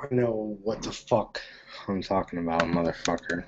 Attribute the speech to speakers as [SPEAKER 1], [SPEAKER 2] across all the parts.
[SPEAKER 1] I know what the fuck I'm talking about, motherfucker.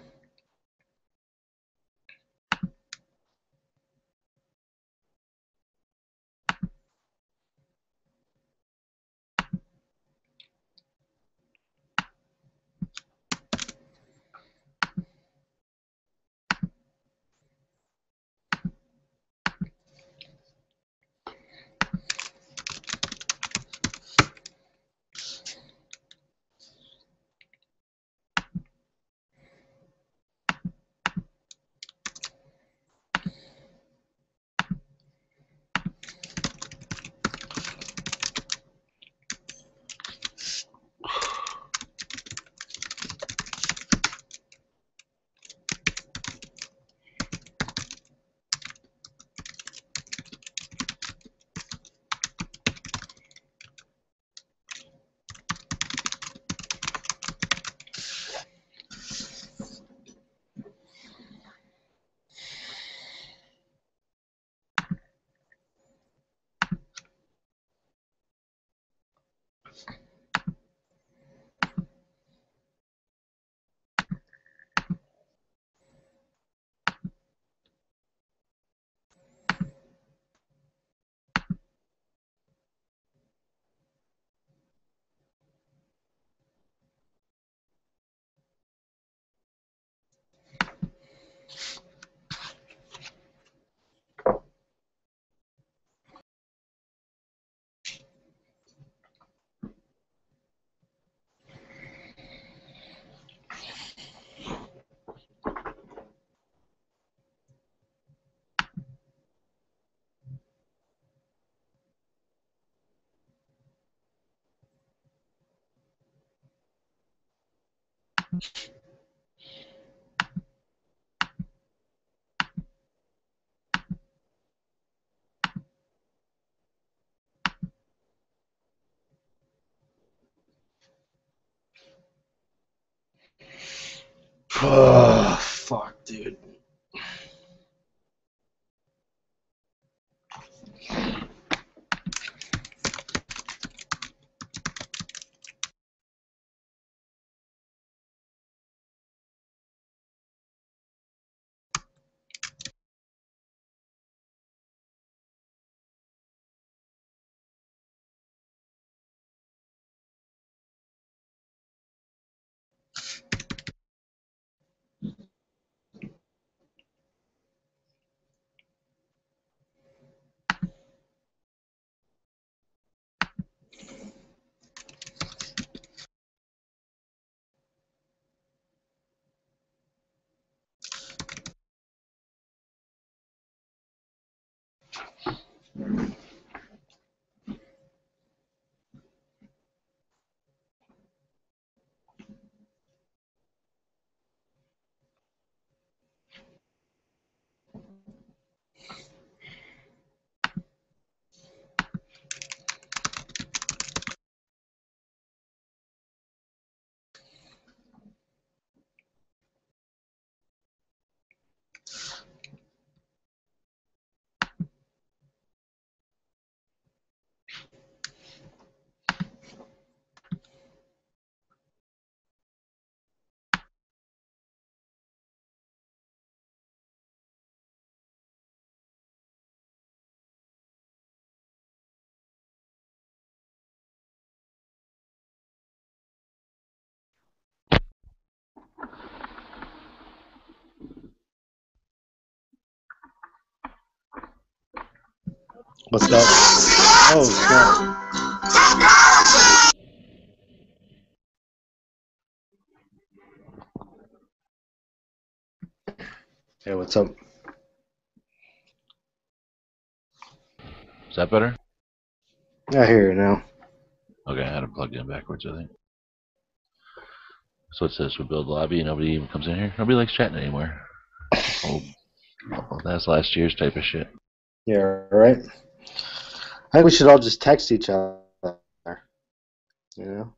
[SPEAKER 1] Oh, fuck, dude. What's up? Oh, shit. Hey, what's up?
[SPEAKER 2] Is that better?
[SPEAKER 1] I hear you now.
[SPEAKER 2] Okay, I had it plugged in backwards, I think. So it says we build lobby, nobody even comes in here. Nobody likes chatting anymore. Oh, that's last year's type of shit.
[SPEAKER 1] Yeah, right? I think we should all just text each other. You know?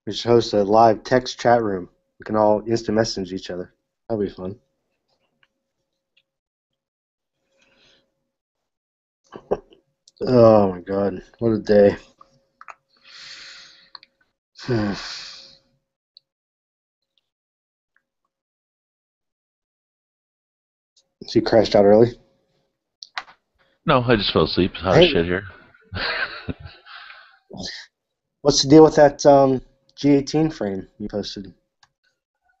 [SPEAKER 1] We should host a live text chat room. We can all instant message each other. That'd be fun. Oh my god, what a day. So you crashed out early?
[SPEAKER 2] No, I just fell asleep. Hot as
[SPEAKER 1] Hey,
[SPEAKER 2] shit here.
[SPEAKER 1] what's the deal with that G18 frame you posted?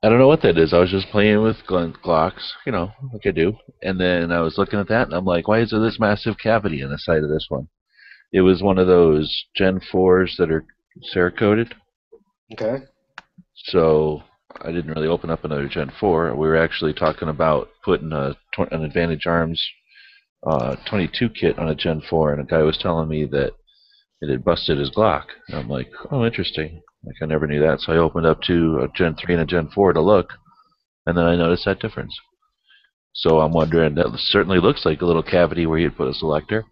[SPEAKER 2] I don't know what that is. I was just playing with Glocks, like I do. And then I was looking at that, and I'm like, why is there this massive cavity in the side of this one? It was one of those Gen 4s that are Cerakoted.
[SPEAKER 1] Okay.
[SPEAKER 2] So I didn't really open up another Gen 4. We were actually talking about putting an Advantage Arms 22 kit on a Gen 4, and a guy was telling me that it had busted his Glock. And I'm like, oh, interesting. Like, I never knew that. So I opened up to a Gen 3 and a Gen 4 to look, and then I noticed that difference. So I'm wondering, that certainly looks like a little cavity where you'd put a selector.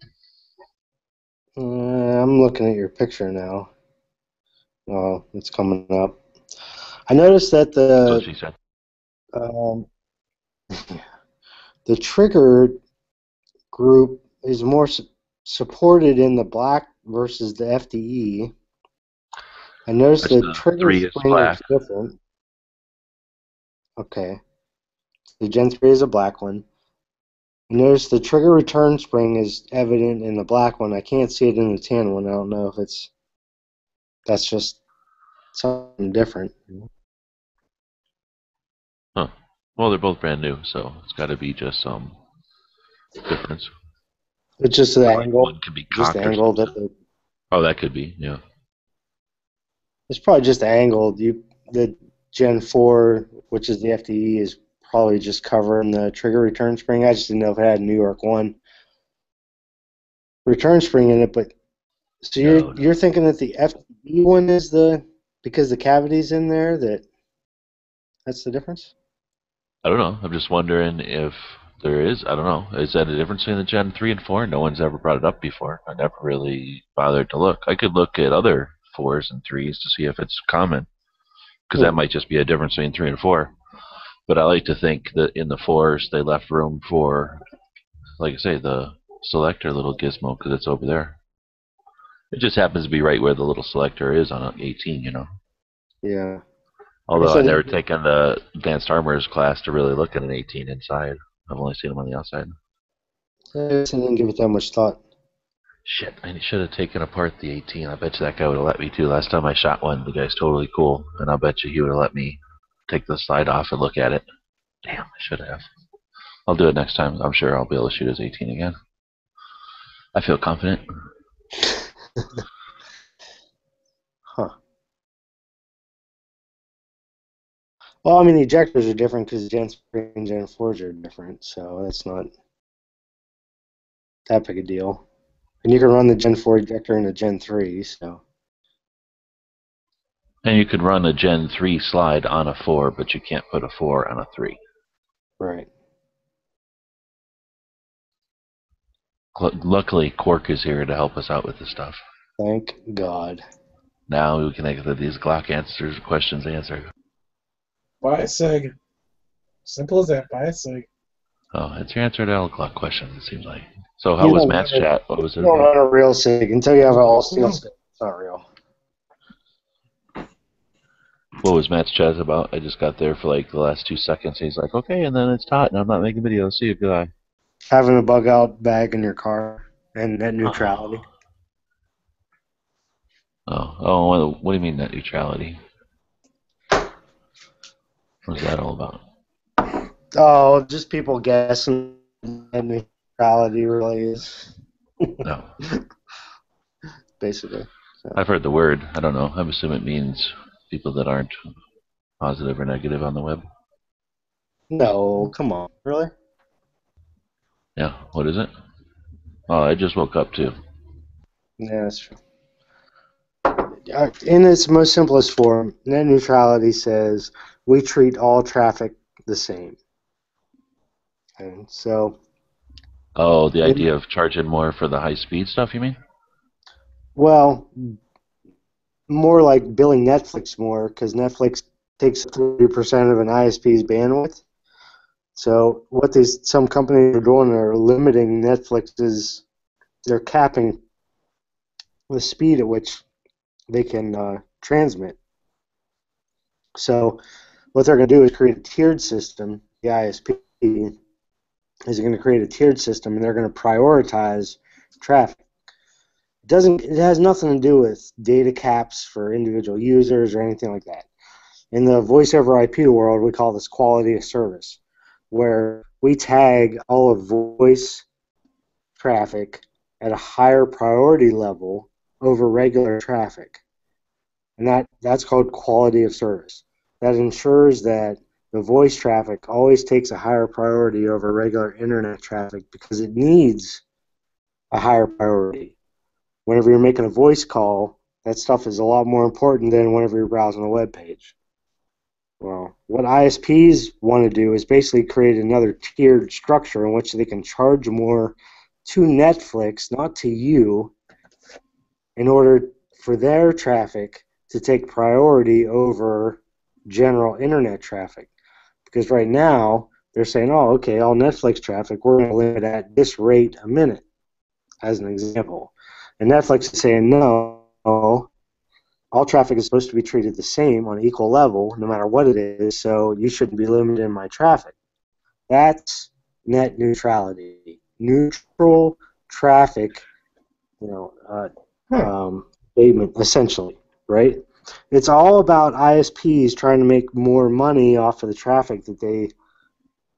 [SPEAKER 1] I'm looking at your picture now. Oh, it's coming up. I noticed that
[SPEAKER 2] That's what she said.
[SPEAKER 1] um, the trigger group is more supported in the black versus the FDE. I noticed
[SPEAKER 2] That's
[SPEAKER 1] the
[SPEAKER 2] the
[SPEAKER 1] trigger
[SPEAKER 2] 3 is
[SPEAKER 1] spring
[SPEAKER 2] black.
[SPEAKER 1] is different. Okay. The Gen 3 is a black one. I noticed the trigger return spring is evident in the black one. I can't see it in the tan one. I don't know if that's just something different.
[SPEAKER 2] Huh. Well, they're both brand new, so it's got to be just some difference.
[SPEAKER 1] It's just the
[SPEAKER 2] Like
[SPEAKER 1] angle.
[SPEAKER 2] one could be
[SPEAKER 1] Just the
[SPEAKER 2] cocked or
[SPEAKER 1] angle that
[SPEAKER 2] something. Oh, that could be, yeah.
[SPEAKER 1] it's probably just the angle. The Gen 4, which is the FDE, is probably just covering the trigger return spring. I just didn't know if it had New York 1 return spring in it, but so
[SPEAKER 2] No.
[SPEAKER 1] you're thinking that the FDE one is because the cavity's in there that's the difference?
[SPEAKER 2] I don't know. I'm just wondering if there is. I don't know. Is that a difference between the Gen 3 and 4? No one's ever brought it up before. I never really bothered to look. I could look at other 4s and 3s to see if it's common, because that might just be a difference between 3 and 4. But I like to think that in the 4s, they left room for, like I say, the selector little gizmo, because it's over there. It just happens to be right where the little selector is on an 18.
[SPEAKER 1] Yeah. I
[SPEAKER 2] Although
[SPEAKER 1] guess
[SPEAKER 2] I've never taken the advanced armors class to really look at an 18 inside. I've only seen them on the outside.
[SPEAKER 1] I didn't give it that much thought.
[SPEAKER 2] Shit, I should have taken apart the 18. I bet you that guy would have let me too. Last time I shot one, the guy's totally cool, and I'll bet you he would have let me take the slide off and look at it. Damn, I should have. I'll do it next time. I'm sure I'll be able to shoot his 18 again. I feel confident.
[SPEAKER 1] Huh. Well, I mean, the ejectors are different because Gen 3 and Gen 4s are different, so that's not that big a deal. And you can run the Gen 4 ejector in a Gen 3, so.
[SPEAKER 2] And you could run a Gen 3 slide on a 4, but you can't put a 4 on a 3.
[SPEAKER 1] Right.
[SPEAKER 2] Luckily, Quark is here to help us out with this stuff.
[SPEAKER 1] Thank God.
[SPEAKER 2] Now we can get these Glock questions answered.
[SPEAKER 3] Buy a SIG. Simple as that. Buy a SIG.
[SPEAKER 2] Oh, it's your answer to all Glock questions, it seems like. So how was Matt's chat? What was it
[SPEAKER 1] You don't
[SPEAKER 2] about?
[SPEAKER 1] run a real SIG until you have an all-steel SIG. It's not real.
[SPEAKER 2] What was Matt's chat about? I just got there for like the last 2 seconds. He's like, okay, and then it's hot, and I'm not making videos. See you, goodbye.
[SPEAKER 1] Having a bug-out bag in your car and net neutrality.
[SPEAKER 2] Oh, what do you mean net neutrality? What's that all about?
[SPEAKER 1] Oh, just people guessing net neutrality really is.
[SPEAKER 2] No.
[SPEAKER 1] Basically. So.
[SPEAKER 2] I've heard the word. I don't know. I assume it means people that aren't positive or negative on the web.
[SPEAKER 1] No, come on. Really?
[SPEAKER 2] Yeah, what is it? Oh, I just woke up too.
[SPEAKER 1] Yeah, that's true. In its most simplest form, net neutrality says we treat all traffic the same. And so.
[SPEAKER 2] Oh, the idea of charging more for the high-speed stuff, you mean?
[SPEAKER 1] Well, more like billing Netflix more, because Netflix takes 30% of an ISP's bandwidth. So what some companies are doing are limiting Netflix's, they're capping the speed at which they can transmit So what they're going to do is create a tiered system. The ISP is going to create a tiered system, and they're going to prioritize traffic. It has nothing to do with data caps for individual users or anything like that. In the voice over IP world, we call this quality of service, where we tag all of voice traffic at a higher priority level over regular traffic. And that's called quality of service. That ensures that the voice traffic always takes a higher priority over regular internet traffic because it needs a higher priority. Whenever you're making a voice call, that stuff is a lot more important than whenever you're browsing a web page. Well, what ISPs want to do is basically create another tiered structure in which they can charge more to Netflix, not to you, in order for their traffic to take priority over general internet traffic. Because right now, they're saying, oh, okay, all Netflix traffic, we're going to limit at this rate a minute, as an example. And Netflix is saying, no, all traffic is supposed to be treated the same on an equal level, no matter what it is, so you shouldn't be limited in my traffic. That's net neutrality. Neutral traffic, statement, essentially, right? It's all about ISPs trying to make more money off of the traffic that they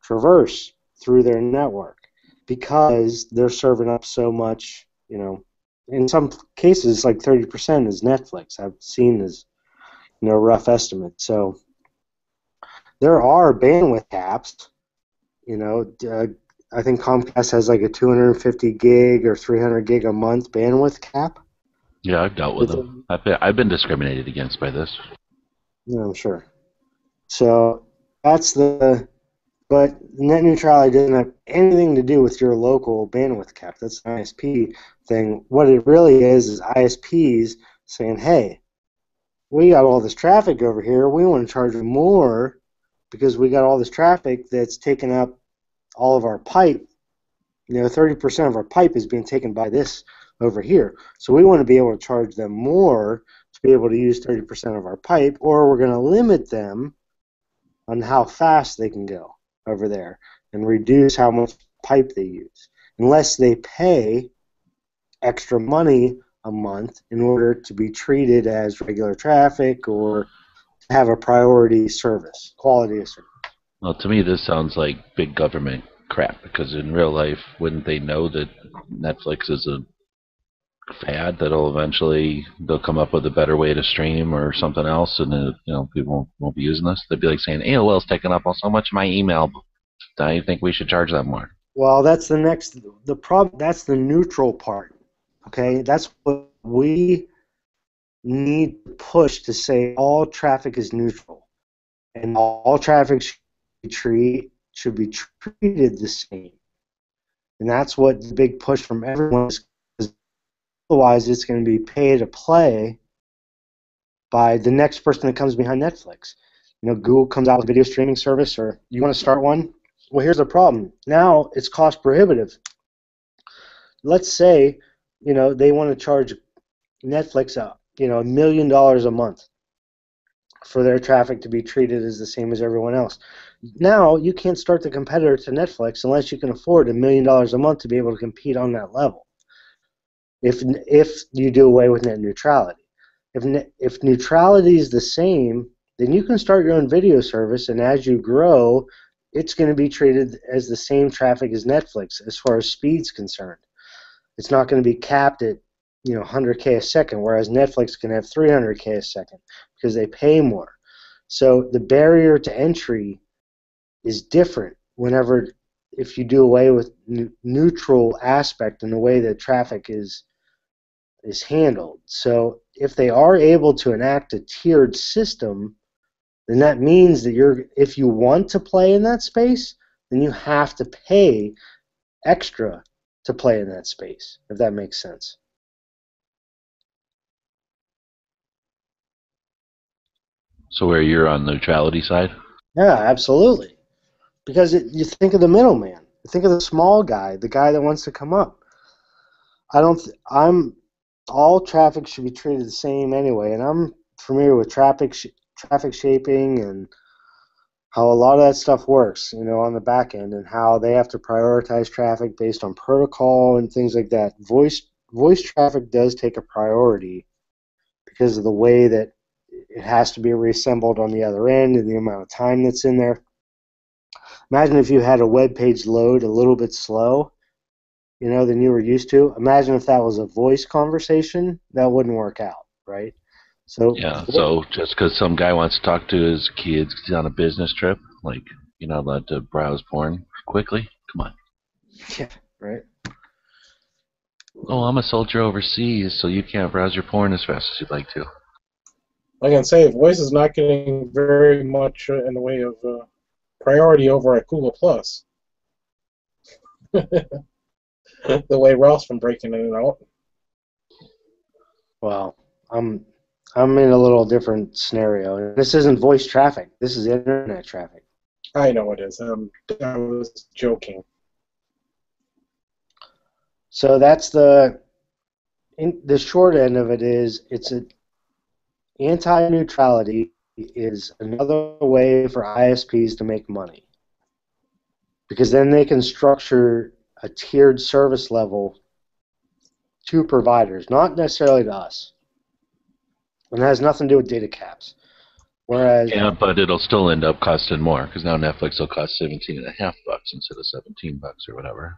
[SPEAKER 1] traverse through their network because they're serving up so much, in some cases, like 30% is Netflix. I've seen as rough estimate. So there are bandwidth caps. I think Comcast has like a 250 gig or 300 gig a month bandwidth cap.
[SPEAKER 2] Yeah, I've dealt with them. I've been discriminated against by this.
[SPEAKER 1] Yeah, I'm sure. So but net neutrality doesn't have anything to do with your local bandwidth cap. That's an ISP thing. What it really is ISPs saying, hey, we got all this traffic over here. We want to charge more because we got all this traffic that's taking up all of our pipe. 30% of our pipe is being taken by this over here. So we want to be able to charge them more to be able to use 30% of our pipe, or we're going to limit them on how fast they can go over there and reduce how much pipe they use, unless they pay extra money a month in order to be treated as regular traffic or have a priority service, quality of service.
[SPEAKER 2] Well, to me, this sounds like big government crap, because in real life, wouldn't they know that Netflix is a fad that'll eventually they'll come up with a better way to stream or something else, and people won't be using this? They'd be like saying AOL's taking up so much of my email. I think we should charge them more.
[SPEAKER 1] Well, that's the problem. That's the neutral part. Okay, that's what we need to push to say all traffic is neutral, and all traffic should be treated the same. And that's what the big push from everyone is. Otherwise, it's going to be pay to play by the next person that comes behind Netflix. Google comes out with a video streaming service, or you want to start one? Well, here's the problem. Now it's cost prohibitive. Let's say, they want to charge Netflix $1 million a month for their traffic to be treated as the same as everyone else. Now you can't start the competitor to Netflix unless you can afford $1 million a month to be able to compete on that level. If you do away with net neutrality. If neutrality is the same, then you can start your own video service, and as you grow, it's going to be treated as the same traffic as Netflix as far as speed's concerned. It's not going to be capped at 100K a second, whereas Netflix can have 300K a second because they pay more. So the barrier to entry is different if you do away with neutral aspect in the way that traffic is handled. So if they are able to enact a tiered system, then that means that if you want to play in that space, then you have to pay extra to play in that space, if that makes sense.
[SPEAKER 2] So where you're on the neutrality side?
[SPEAKER 1] Yeah, absolutely. Because you think of the middleman. You think of the small guy, the guy that wants to come up. All traffic should be treated the same anyway, and I'm familiar with traffic shaping and how a lot of that stuff works, on the back end, and how they have to prioritize traffic based on protocol and things like that. Voice traffic does take a priority because of the way that it has to be reassembled on the other end and the amount of time that's in there. Imagine if you had a web page load a little bit slow, than you were used to. Imagine if that was a voice conversation, that wouldn't work out, right? So
[SPEAKER 2] Yeah, so just because some guy wants to talk to his kids 'cause he's on a business trip, like, you're not allowed to browse porn quickly? Come on.
[SPEAKER 1] Yeah, right.
[SPEAKER 2] Oh, I'm a soldier overseas, so you can't browse your porn as fast as you'd like to.
[SPEAKER 3] I can say voice is not getting very much in the way of priority over at Google Plus. The way Ralph's been breaking it out.
[SPEAKER 1] Well, I'm in a little different scenario. This isn't voice traffic. This is internet traffic.
[SPEAKER 3] I know it is. I was joking.
[SPEAKER 1] So that's the short end of it is anti-neutrality is another way for ISPs to make money, because then they can structure a tiered service level to providers, not necessarily to us. And it has nothing to do with data caps. Whereas,
[SPEAKER 2] Yeah, but it'll still end up costing more because now Netflix will cost $17.50 instead of $17 or whatever.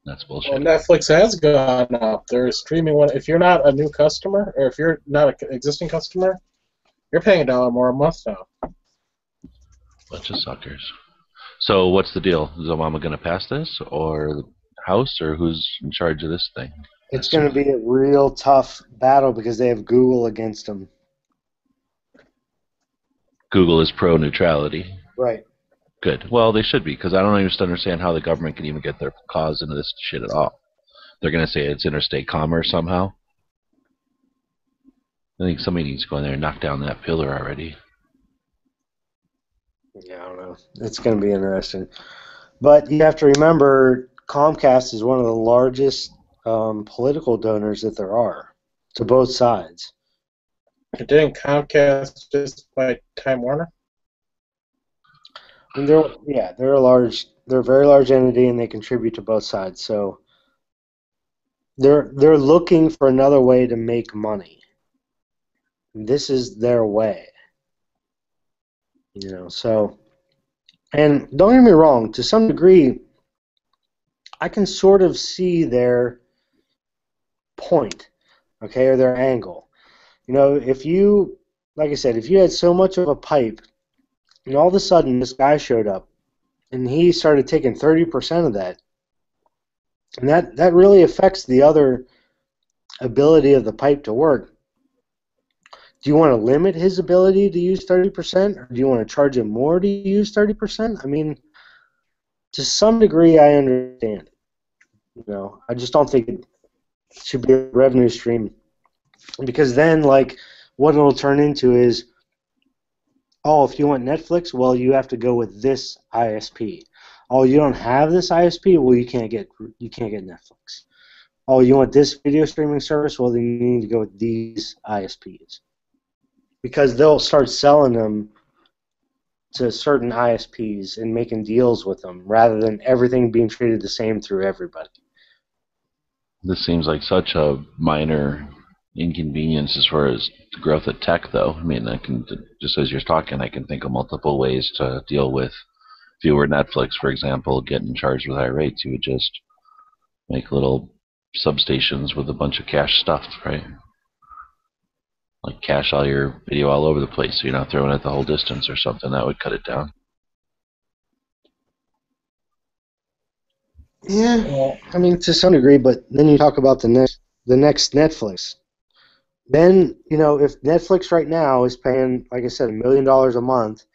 [SPEAKER 2] That's bullshit.
[SPEAKER 3] Well, Netflix has gone up. They're streaming one. If you're not a new customer, or if you're not an existing customer, you're paying $1 more a month now.
[SPEAKER 2] Bunch of suckers. So what's the deal? Is Obama going to pass this, or the House, or who's in charge of this thing?
[SPEAKER 1] it's going to be a real tough battle because they have Google against them.
[SPEAKER 2] Google is pro-neutrality.
[SPEAKER 1] Right.
[SPEAKER 2] Good. Well, they should be, because I don't even understand how the government can even get their claws into this shit at all. They're going to say it's interstate commerce somehow. I think somebody needs to go in there and knock down that pillar already.
[SPEAKER 1] Yeah, I don't know. It's going to be interesting. But you have to remember, Comcast is one of the largest political donors that there are to both sides.
[SPEAKER 3] Didn't Comcast just buy Time Warner?
[SPEAKER 1] And they're a very large entity, and they contribute to both sides. So they're looking for another way to make money. This is their way. So, and don't get me wrong, to some degree, I can sort of see their point, okay, or their angle. If you, like I said, if you had so much of a pipe, and all of a sudden this guy showed up, and he started taking 30% of that, and that really affects the other ability of the pipe to work. Do you want to limit his ability to use 30%, or do you want to charge him more to use 30%? I mean, to some degree, I understand it. I just don't think it should be a revenue stream, because then, like, what it'll turn into is, oh, if you want Netflix, well, you have to go with this ISP. Oh, you don't have this ISP, well, you can't get Netflix. Oh, you want this video streaming service, well, then you need to go with these ISPs, because they'll start selling them to certain ISPs and making deals with them rather than everything being treated the same through everybody.
[SPEAKER 2] This seems like such a minor inconvenience as far as the growth of tech, though. I mean, I can, just as you're talking, I can think of multiple ways to deal with. If you were Netflix, for example, getting charged with high rates, you would just make little substations with a bunch of cache stuff, right? Like cache all your video all over the place, so you're not throwing it the whole distance or something. That would cut it down.
[SPEAKER 1] Yeah, I mean, to some degree, but then you talk about the next Netflix. Then, if Netflix right now is paying, like I said, $1 million a month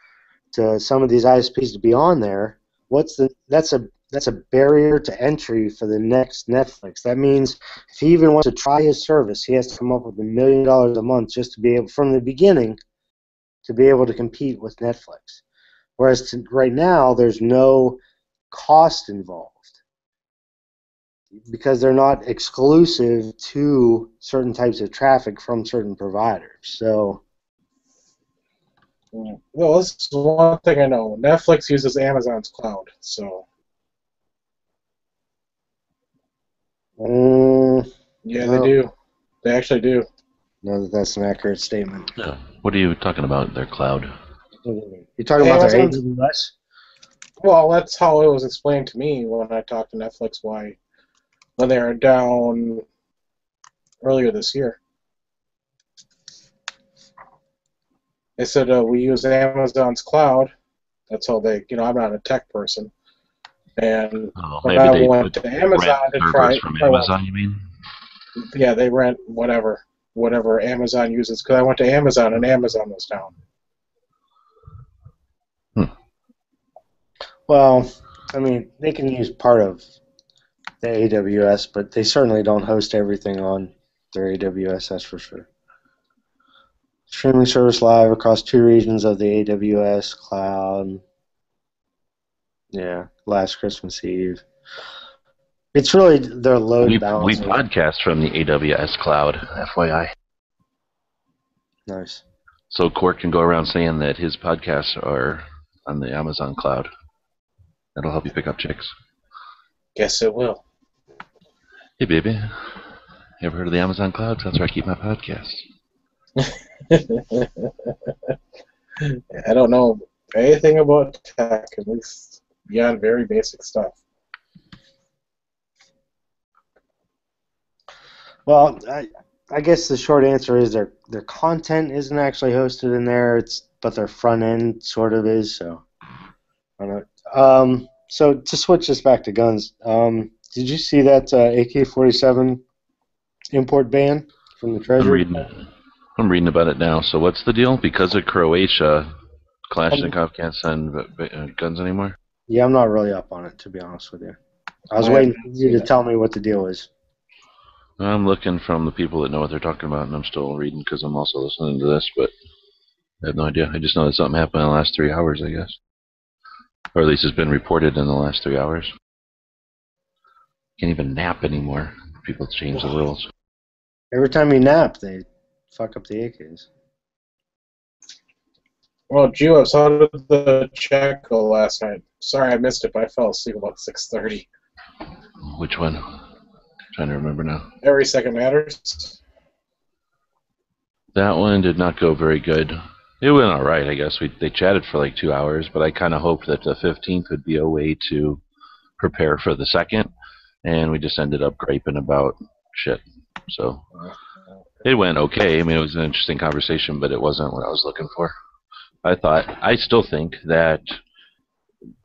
[SPEAKER 1] to some of these ISPs to be on there, that's a barrier to entry for the next Netflix. That means if he even wants to try his service, he has to come up with $1 million a month just to be able, from the beginning, to be able to compete with Netflix. Whereas right now, there's no cost involved, because they're not exclusive to certain types of traffic from certain providers. So
[SPEAKER 3] Well, this is one thing I know. Netflix uses Amazon's cloud, so yeah, they
[SPEAKER 1] No,
[SPEAKER 3] do. They actually do.
[SPEAKER 1] no, that's an accurate statement.
[SPEAKER 2] Yeah. What are you talking about? Their cloud?
[SPEAKER 1] You're talking about their
[SPEAKER 3] Amazon's.
[SPEAKER 1] AWS?
[SPEAKER 3] Well, that's how it was explained to me when I talked to Netflix. Why when they were down earlier this year, they said we use Amazon's cloud. That's how they. I'm not a tech person, and
[SPEAKER 2] Oh,
[SPEAKER 3] when
[SPEAKER 2] maybe
[SPEAKER 3] I
[SPEAKER 2] they
[SPEAKER 3] went to
[SPEAKER 2] rent
[SPEAKER 3] Amazon to
[SPEAKER 2] servers
[SPEAKER 3] try,
[SPEAKER 2] from
[SPEAKER 3] I went.
[SPEAKER 2] Amazon. You mean?
[SPEAKER 3] Yeah, they rent whatever Amazon uses. Because I went to Amazon and Amazon was down.
[SPEAKER 1] Well, I mean, they can use part of the AWS, but they certainly don't host everything on their AWS, that's for sure. Streaming service live across 2 regions of the AWS cloud. Yeah, last Christmas Eve. It's really their load
[SPEAKER 2] We
[SPEAKER 1] balancing.
[SPEAKER 2] podcast from the AWS cloud, FYI.
[SPEAKER 1] Nice.
[SPEAKER 2] So Court can go around saying that his podcasts are on the Amazon cloud. That'll help you pick up chicks.
[SPEAKER 3] Guess it will.
[SPEAKER 2] Hey, baby. You ever heard of the Amazon cloud? That's where I keep my podcasts.
[SPEAKER 3] I don't know anything about tech, at least beyond very basic stuff.
[SPEAKER 1] Well, I guess the short answer is their content isn't actually hosted in there. But their front end sort of is. So, I don't know. So to switch this back to guns, did you see that AK-47 import ban from the Treasury?
[SPEAKER 2] I'm reading about it now. So what's the deal? Because of Croatia, Kalashnikov can't send guns anymore?
[SPEAKER 1] Yeah, I'm not really up on it, to be honest with you. I was waiting for you to tell me what the deal is.
[SPEAKER 2] I'm looking from the people that know what they're talking about, and I'm still reading because I'm also listening to this, but I have no idea. I just know that something happened in the last 3 hours, I guess. Or at least it's been reported in the last 3 hours. Can't even nap anymore. People change the rules.
[SPEAKER 1] Every time you nap, they fuck up the AKs.
[SPEAKER 3] Well, Jules, how did the chat go last night? Sorry I missed it, but I fell asleep about 6:30.
[SPEAKER 2] Which one? Trying to remember now.
[SPEAKER 3] Every second matters.
[SPEAKER 2] That one did not go very good. It went all right, I guess. They chatted for like 2 hours, but I kind of hoped that the 15th would be a way to prepare for the second, and we just ended up griping about shit. So it went okay. I mean, it was an interesting conversation, but it wasn't what I was looking for. I still think that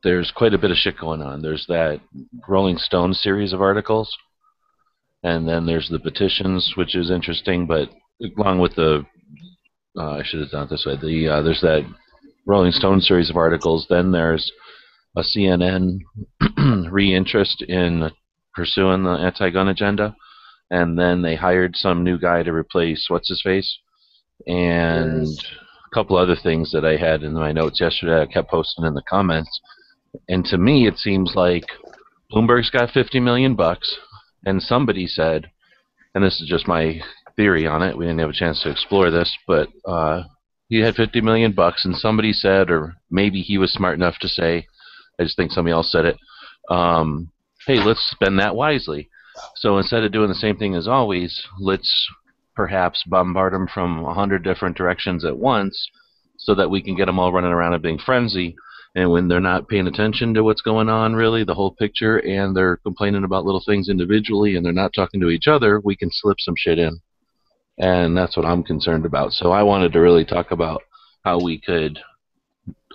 [SPEAKER 2] there's quite a bit of shit going on. There's that Rolling Stone series of articles, and then there's the petitions, which is interesting, but along with the I should have done it this way. There's that Rolling Stone series of articles. Then there's a CNN re-interest in pursuing the anti-gun agenda, and then they hired some new guy to replace what's-his-face, and a couple other things that I had in my notes yesterday I kept posting in the comments. And to me, it seems like Bloomberg's got $50 million, and somebody said, and this is just my theory on it, we didn't have a chance to explore this, but he had $50 million, and somebody said, or maybe he was smart enough to say, I just think somebody else said it, hey, let's spend that wisely. So instead of doing the same thing as always, let's perhaps bombard them from 100 different directions at once so that we can get them all running around and being frenzy. And when they're not paying attention to what's going on, really, the whole picture, and they're complaining about little things individually and they're not talking to each other, we can slip some shit in. And that's what I'm concerned about. So I wanted to really talk about how we could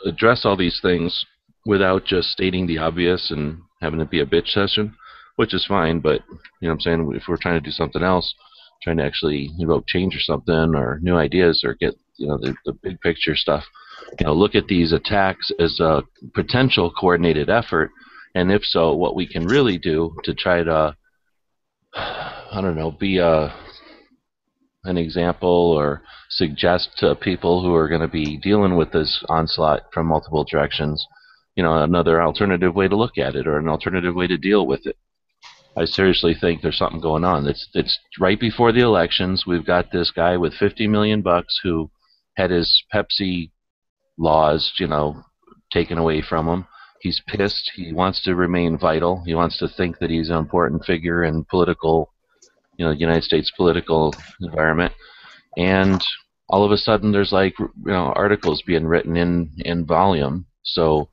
[SPEAKER 2] address all these things without just stating the obvious and having it be a bitch session, which is fine, but, you know what I'm saying, if we're trying to do something else, trying to actually evoke change or something, or new ideas, or get, the big picture stuff, look at these attacks as a potential coordinated effort, and if so, what we can really do to try to, I don't know, be an example or suggest to people who are going to be dealing with this onslaught from multiple directions, another alternative way to look at it or an alternative way to deal with it. I seriously think there's something going on. It's right before the elections. We've got this guy with $50 million who had his Pepsi laws, taken away from him. He's pissed. He wants to remain vital. He wants to think that he's an important figure in political, United States political environment. And all of a sudden, there's articles being written in volume. So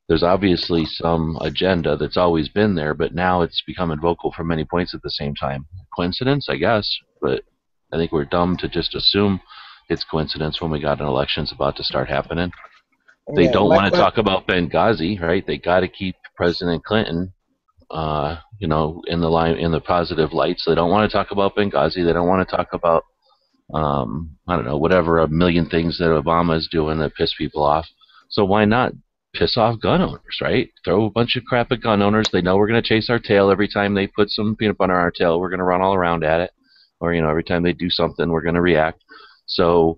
[SPEAKER 2] there's obviously some agenda that's always been there, but now it's becoming vocal from many points at the same time. Coincidence, I guess, but I think we're dumb to just assume it's coincidence when we got an election's about to start happening. They don't want to talk about Benghazi, right? They got to keep President Clinton, in the positive light. So they don't want to talk about Benghazi. They don't want to talk about, I don't know, whatever a million things that Obama is doing that piss people off. So why not piss off gun owners, right? Throw a bunch of crap at gun owners. They know we're going to chase our tail every time they put some peanut butter on our tail. We're going to run all around at it, or every time they do something, we're going to react. So,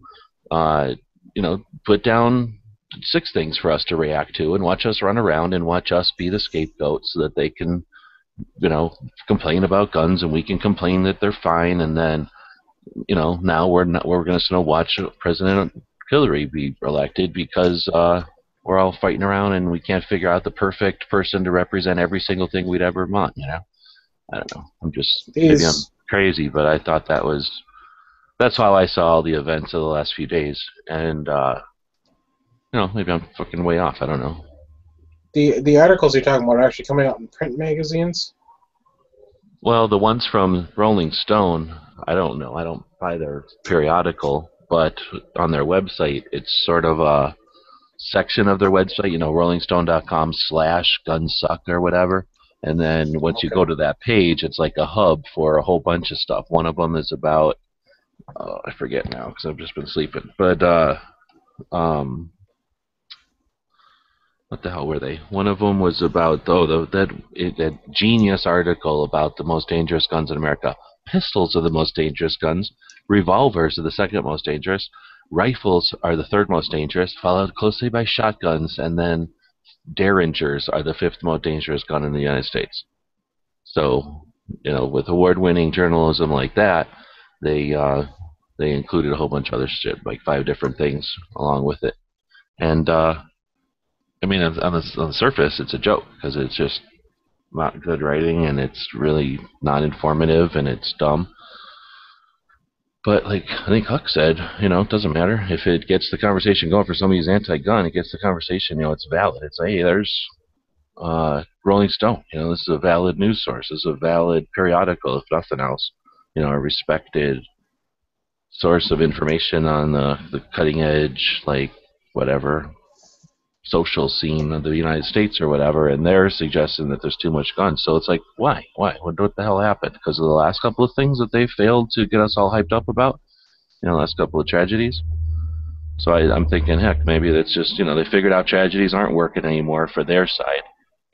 [SPEAKER 2] put down 6 things for us to react to, and watch us run around and watch us be the scapegoat, so that they can, complain about guns, and we can complain that they're fine, and then, now we're going to watch President Hillary be elected because we're all fighting around and we can't figure out the perfect person to represent every single thing we'd ever want. I don't know. Maybe I'm crazy, but I thought that's how I saw all the events of the last few days, and maybe I'm fucking way off. I don't know.
[SPEAKER 3] The articles you're talking about are actually coming out in print magazines?
[SPEAKER 2] Well, the ones from Rolling Stone, I don't know. I don't buy their periodical, but on their website, it's sort of a section of their website, rollingstone.com/gunsuck or whatever. And then once you go to that page, it's like a hub for a whole bunch of stuff. One of them is about, I forget now because I've just been sleeping. But what the hell were they? One of them was about that genius article about the most dangerous guns in America. Pistols are the most dangerous guns. Revolvers are the second most dangerous. Rifles are the third most dangerous, followed closely by shotguns, and then Derringers are the 5th most dangerous gun in the United States. So, with award-winning journalism like that, they included a whole bunch of other shit, like 5 different things along with it. And on the surface, it's a joke because it's just not good writing, and it's really not informative, and it's dumb. But like I think Huck said, it doesn't matter if it gets the conversation going for somebody who's anti-gun. It gets the conversation. It's valid. It's hey, there's Rolling Stone. This is a valid news source. This is a valid periodical, if nothing else. A respected source of information on the cutting edge, like whatever social scene of the United States or whatever, and they're suggesting that there's too much guns. So it's like, why? What the hell happened? Because of the last couple of things that they failed to get us all hyped up about? Last couple of tragedies? So I'm thinking, heck, maybe that's just, they figured out tragedies aren't working anymore for their side,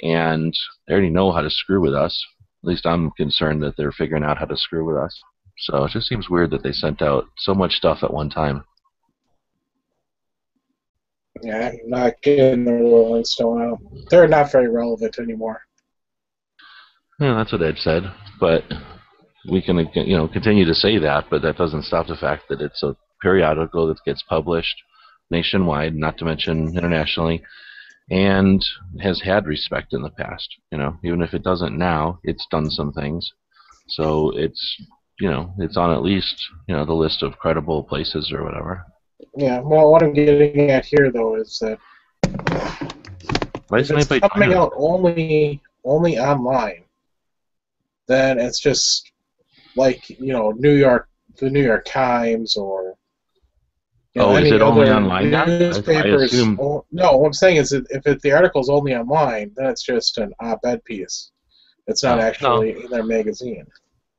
[SPEAKER 2] and they already know how to screw with us. At least I'm concerned that they're figuring out how to screw with us. So it just seems weird that they sent out so much stuff at one time.
[SPEAKER 3] Yeah, I'm not getting the Rolling Stone out. They're not very relevant anymore.
[SPEAKER 2] Yeah, that's what Ed said. But we can, continue to say that, but that doesn't stop the fact that it's a periodical that gets published nationwide, not to mention internationally, and has had respect in the past. Even if it doesn't now, it's done some things. So it's, it's on at least, the list of credible places or whatever.
[SPEAKER 3] Yeah, well, what I'm getting at here, though, is that if it's coming out only online, then it's just like, the New York Times or
[SPEAKER 2] is it only online now?
[SPEAKER 3] Newspapers. No, what I'm saying is that if the article's only online, then it's just an op-ed piece. It's not actually in their magazine.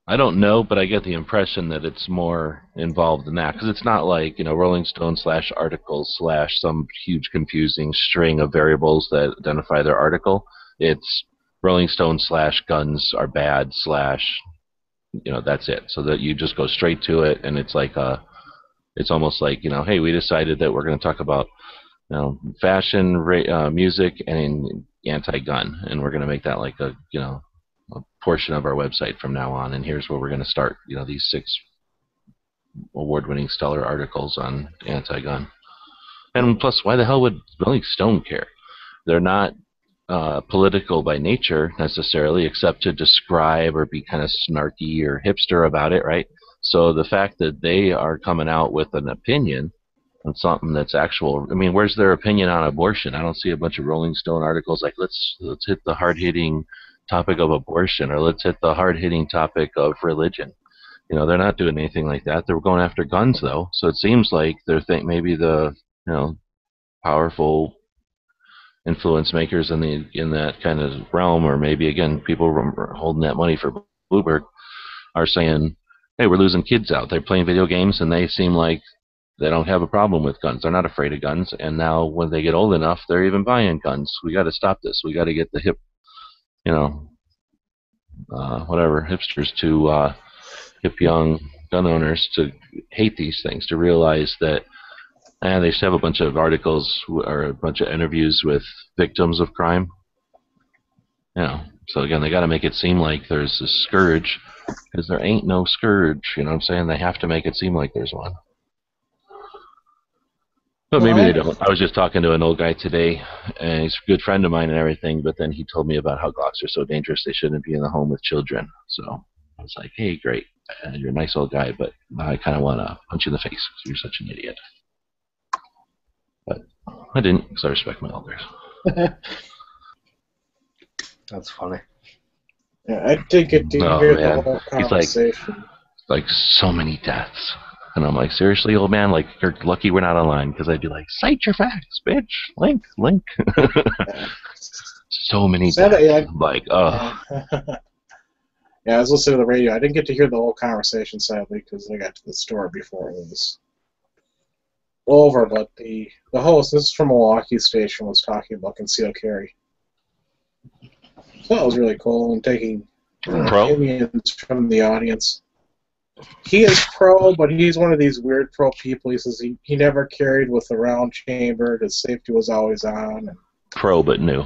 [SPEAKER 2] I don't know, but I get the impression that it's more involved than that, because it's not like, Rolling Stone /articles/ some huge confusing string of variables that identify their article. It's Rolling Stone /guns are bad / that's it. So that you just go straight to it, and it's like it's almost like, hey, we decided that we're going to talk about, fashion, music, and anti-gun, and we're going to make that like a portion of our website from now on, and here's where we're going to start, these 6 award-winning stellar articles on anti-gun. And plus, why the hell would Rolling Stone care? They're not political by nature necessarily, except to describe or be kind of snarky or hipster about it, right? So the fact that they are coming out with an opinion on something that's actual, I mean, where's their opinion on abortion? I don't see a bunch of Rolling Stone articles like let's hit the hard hitting topic of abortion, or let's hit the hard hitting topic of religion. You know, they're not doing anything like that. They're going after guns though, so it seems like they're maybe the powerful influence makers in that kind of realm, or maybe again people holding that money for Bloomberg are saying, hey, we're losing kids out. They're playing video games and they seem like they don't have a problem with guns. They're not afraid of guns. And now when they get old enough, they're even buying guns. We got to stop this. We got to get the hipsters to hip young gun owners to hate these things, to realize that. And they have a bunch of articles or a bunch of interviews with victims of crime. So again, they got to make it seem like there's a scourge, because there ain't no scourge. You know what I'm saying? They have to make it seem like there's one. But maybe they don't. I was just talking to an old guy today, and he's a good friend of mine and everything, but then he told me about how Glocks are so dangerous they shouldn't be in the home with children. So I was like, hey, great. You're a nice old guy, but I kind of want to punch you in the face because you're such an idiot. But I didn't, because I respect my elders.
[SPEAKER 1] That's funny.
[SPEAKER 3] Yeah, I did get to hear the whole conversation.
[SPEAKER 2] He's like, so many deaths. And I'm like, seriously, old man? Like, you're lucky we're not online, because I'd be like, cite your facts, bitch. Link. So many deaths. Yeah, like, oh.
[SPEAKER 3] Yeah, I was listening to the radio. I didn't get to hear the whole conversation, sadly, because I got to the store before it was over. But the host, this is from Milwaukee station, was talking about concealed carry. So that was really cool, and taking opinions from the audience. He is pro, but he's one of these weird pro people. He says he never carried with the round chamber. His safety was always on.
[SPEAKER 2] Pro, but new.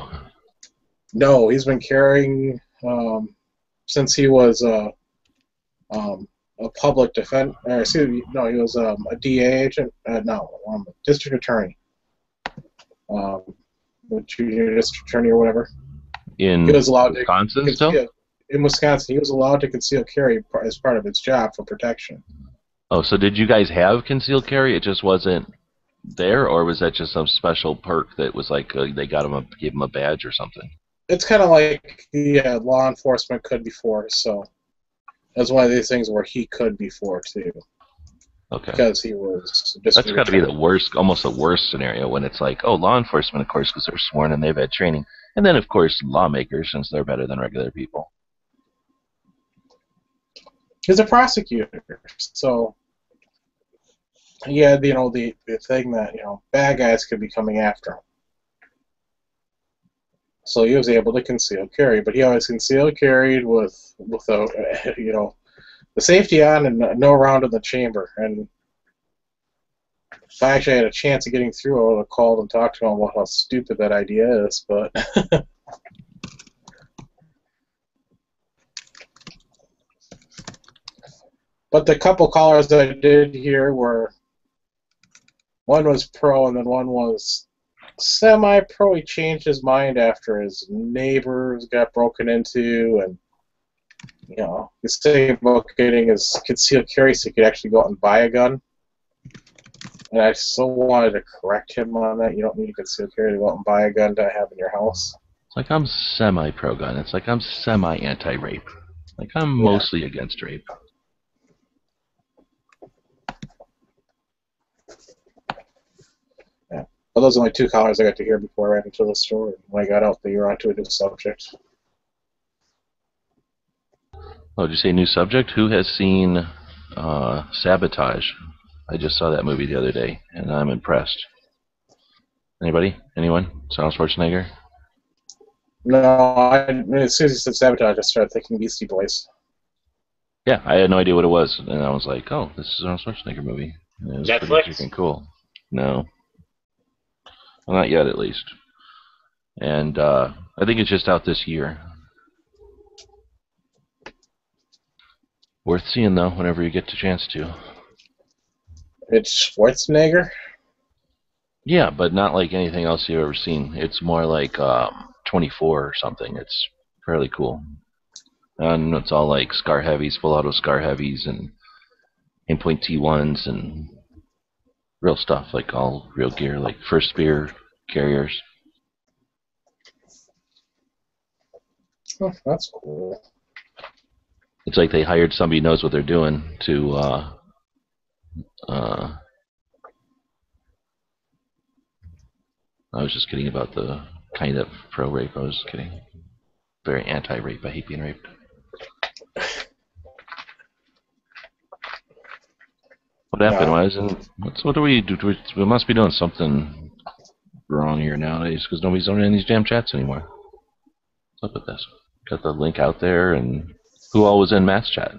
[SPEAKER 3] No, he's been carrying since he was a public defense. Excuse me, no, he was a DA agent. A district attorney. Junior district attorney or whatever. He was allowed
[SPEAKER 2] Wisconsin
[SPEAKER 3] to
[SPEAKER 2] still?
[SPEAKER 3] In Wisconsin, he was allowed to conceal carry as part of his job for protection.
[SPEAKER 2] Oh, so did you guys have concealed carry? It just wasn't there, or was that just some special perk that was like they gave him a badge or something?
[SPEAKER 3] It's kind of like law enforcement could before, so that's one of these things where he could before too.
[SPEAKER 2] Okay.
[SPEAKER 3] Because he was.
[SPEAKER 2] That's got to be the worst, almost the worst scenario, when it's like, oh, law enforcement, of course, because they're sworn and they've had training, and then of course lawmakers, since they're better than regular people.
[SPEAKER 3] He's a prosecutor, so he had the thing that bad guys could be coming after him. So he was able to conceal carry, but he always concealed carried with the safety on and no round in the chamber. And if I actually had a chance of getting through, I would have called and talked to him about how stupid that idea is. But but the couple callers that I did hear were, one was pro and then one was semi-pro. He changed his mind after his neighbors got broken into, and he's saying about getting his concealed carry so he could actually go out and buy a gun. And I still wanted to correct him on that. You don't need a concealed carry to go out and buy a gun to have in your house.
[SPEAKER 2] It's like I'm semi-pro gun. It's like I'm semi-anti-rape. Like I'm mostly against rape.
[SPEAKER 3] Well, those are only two callers I got to hear before I ran into the store. When I got out, they were onto a new subject.
[SPEAKER 2] Oh, did you say new subject? Who has seen Sabotage? I just saw that movie the other day, and I'm impressed. Anybody? Anyone? Arnold Schwarzenegger?
[SPEAKER 3] No, as soon as you said Sabotage, I started thinking Beastie Boys.
[SPEAKER 2] Yeah, I had no idea what it was, and I was like, oh, this is an Arnold Schwarzenegger movie. It was
[SPEAKER 4] Netflix?
[SPEAKER 2] pretty freaking cool. No. Well, not yet, at least. And I think it's just out this year. Worth seeing, though, whenever you get the chance to.
[SPEAKER 3] It's Schwarzenegger?
[SPEAKER 2] Yeah, but not like anything else you've ever seen. It's more like 24 or something. It's fairly cool. And it's all like Scar Heavies, full auto Scar Heavies, and Aimpoint T1s, and real stuff, like all real gear, like first spear carriers.
[SPEAKER 3] Oh, that's cool.
[SPEAKER 2] It's like they hired somebody who knows what they're doing to. I was just kidding about the kind of pro rape. I was kidding. Very anti-rape. I hate being raped. What happened? Why isn't? What do we do? We must be doing something wrong here nowadays because nobody's joining these damn chats anymore. What's up with this? Got the link out there, and who all was in Matt's chat?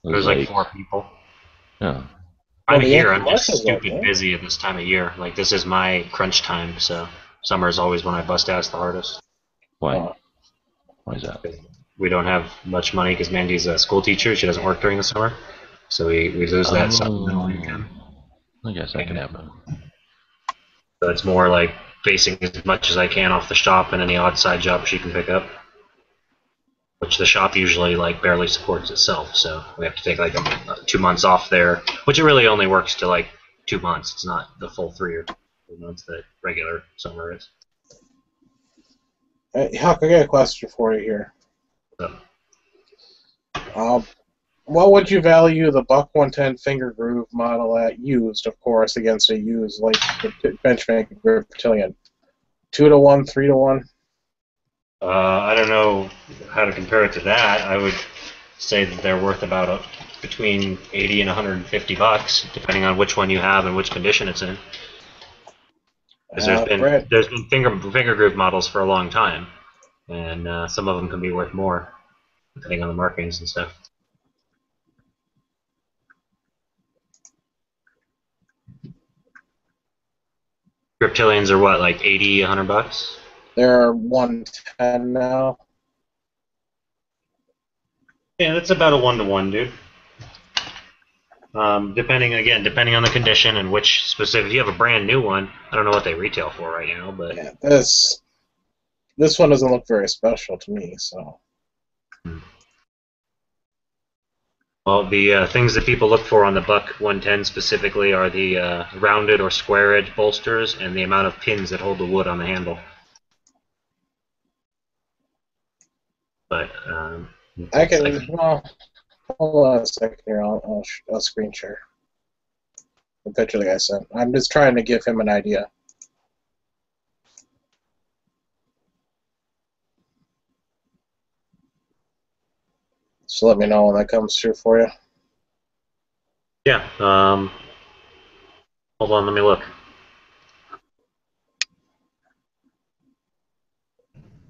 [SPEAKER 4] There's like 4 people.
[SPEAKER 2] Yeah.
[SPEAKER 4] I'm here. I'm just stupid busy at this time of year. Like, this is my crunch time, so summer is always when I bust ass the hardest.
[SPEAKER 2] Why? Why is that?
[SPEAKER 4] We don't have much money because Mandy's a school teacher. She doesn't work during the summer, so we lose that supplemental income.
[SPEAKER 2] I guess that can happen.
[SPEAKER 4] So it's more like basing as much as I can off the shop and any odd side job she can pick up, which the shop usually like barely supports itself. So we have to take like 2 months off there, which it really only works to like 2 months. It's not the full 3 or 4 months that regular summer is.
[SPEAKER 3] Huck, I got a question for you here.
[SPEAKER 4] So.
[SPEAKER 3] What would you value the Buck 110 finger groove model at used, of course, against a used like the benchmark Griptilian? 2 to 1, 3 to 1?
[SPEAKER 4] I don't know how to compare it to that. I would say that they're worth about between 80 and 150 bucks, depending on which one you have and which condition it's in. Because there's been finger groove models for a long time, and some of them can be worth more, depending on the markings and stuff. Griptilians are what, like 80, 100 bucks?
[SPEAKER 3] They're 110 now.
[SPEAKER 4] Yeah, that's about a 1-to-1, dude. Depending on the condition and which specific. If you have a brand new one, I don't know what they retail for right now, but
[SPEAKER 3] yeah, this one doesn't look very special to me. So.
[SPEAKER 4] Well, the things that people look for on the Buck 110 specifically are the rounded or square edge bolsters and the amount of pins that hold the wood on the handle. But
[SPEAKER 3] I can. Well, hold on a second here. I'll screen share the picture the guy sent. I'm just trying to give him an idea. So let me know when that comes through for you.
[SPEAKER 4] Yeah. Hold on, let me look.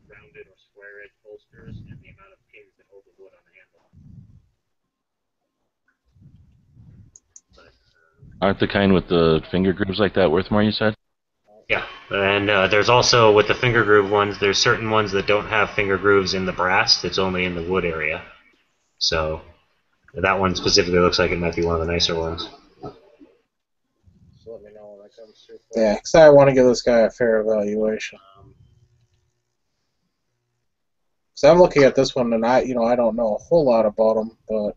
[SPEAKER 4] Rounded or square edge bolsters and the amount of pins that hold the wood on the handle. But,
[SPEAKER 2] aren't the kind with the finger grooves like that worth more, you said?
[SPEAKER 4] Yeah, and there's also, with the finger groove ones, there's certain ones that don't have finger grooves in the brass, it's only in the wood area. So that one specifically looks like it might be one of the nicer ones.
[SPEAKER 3] So let me know when that comes through. Yeah, because I want to give this guy a fair evaluation. So I'm looking at this one, and I don't know a whole lot about them, but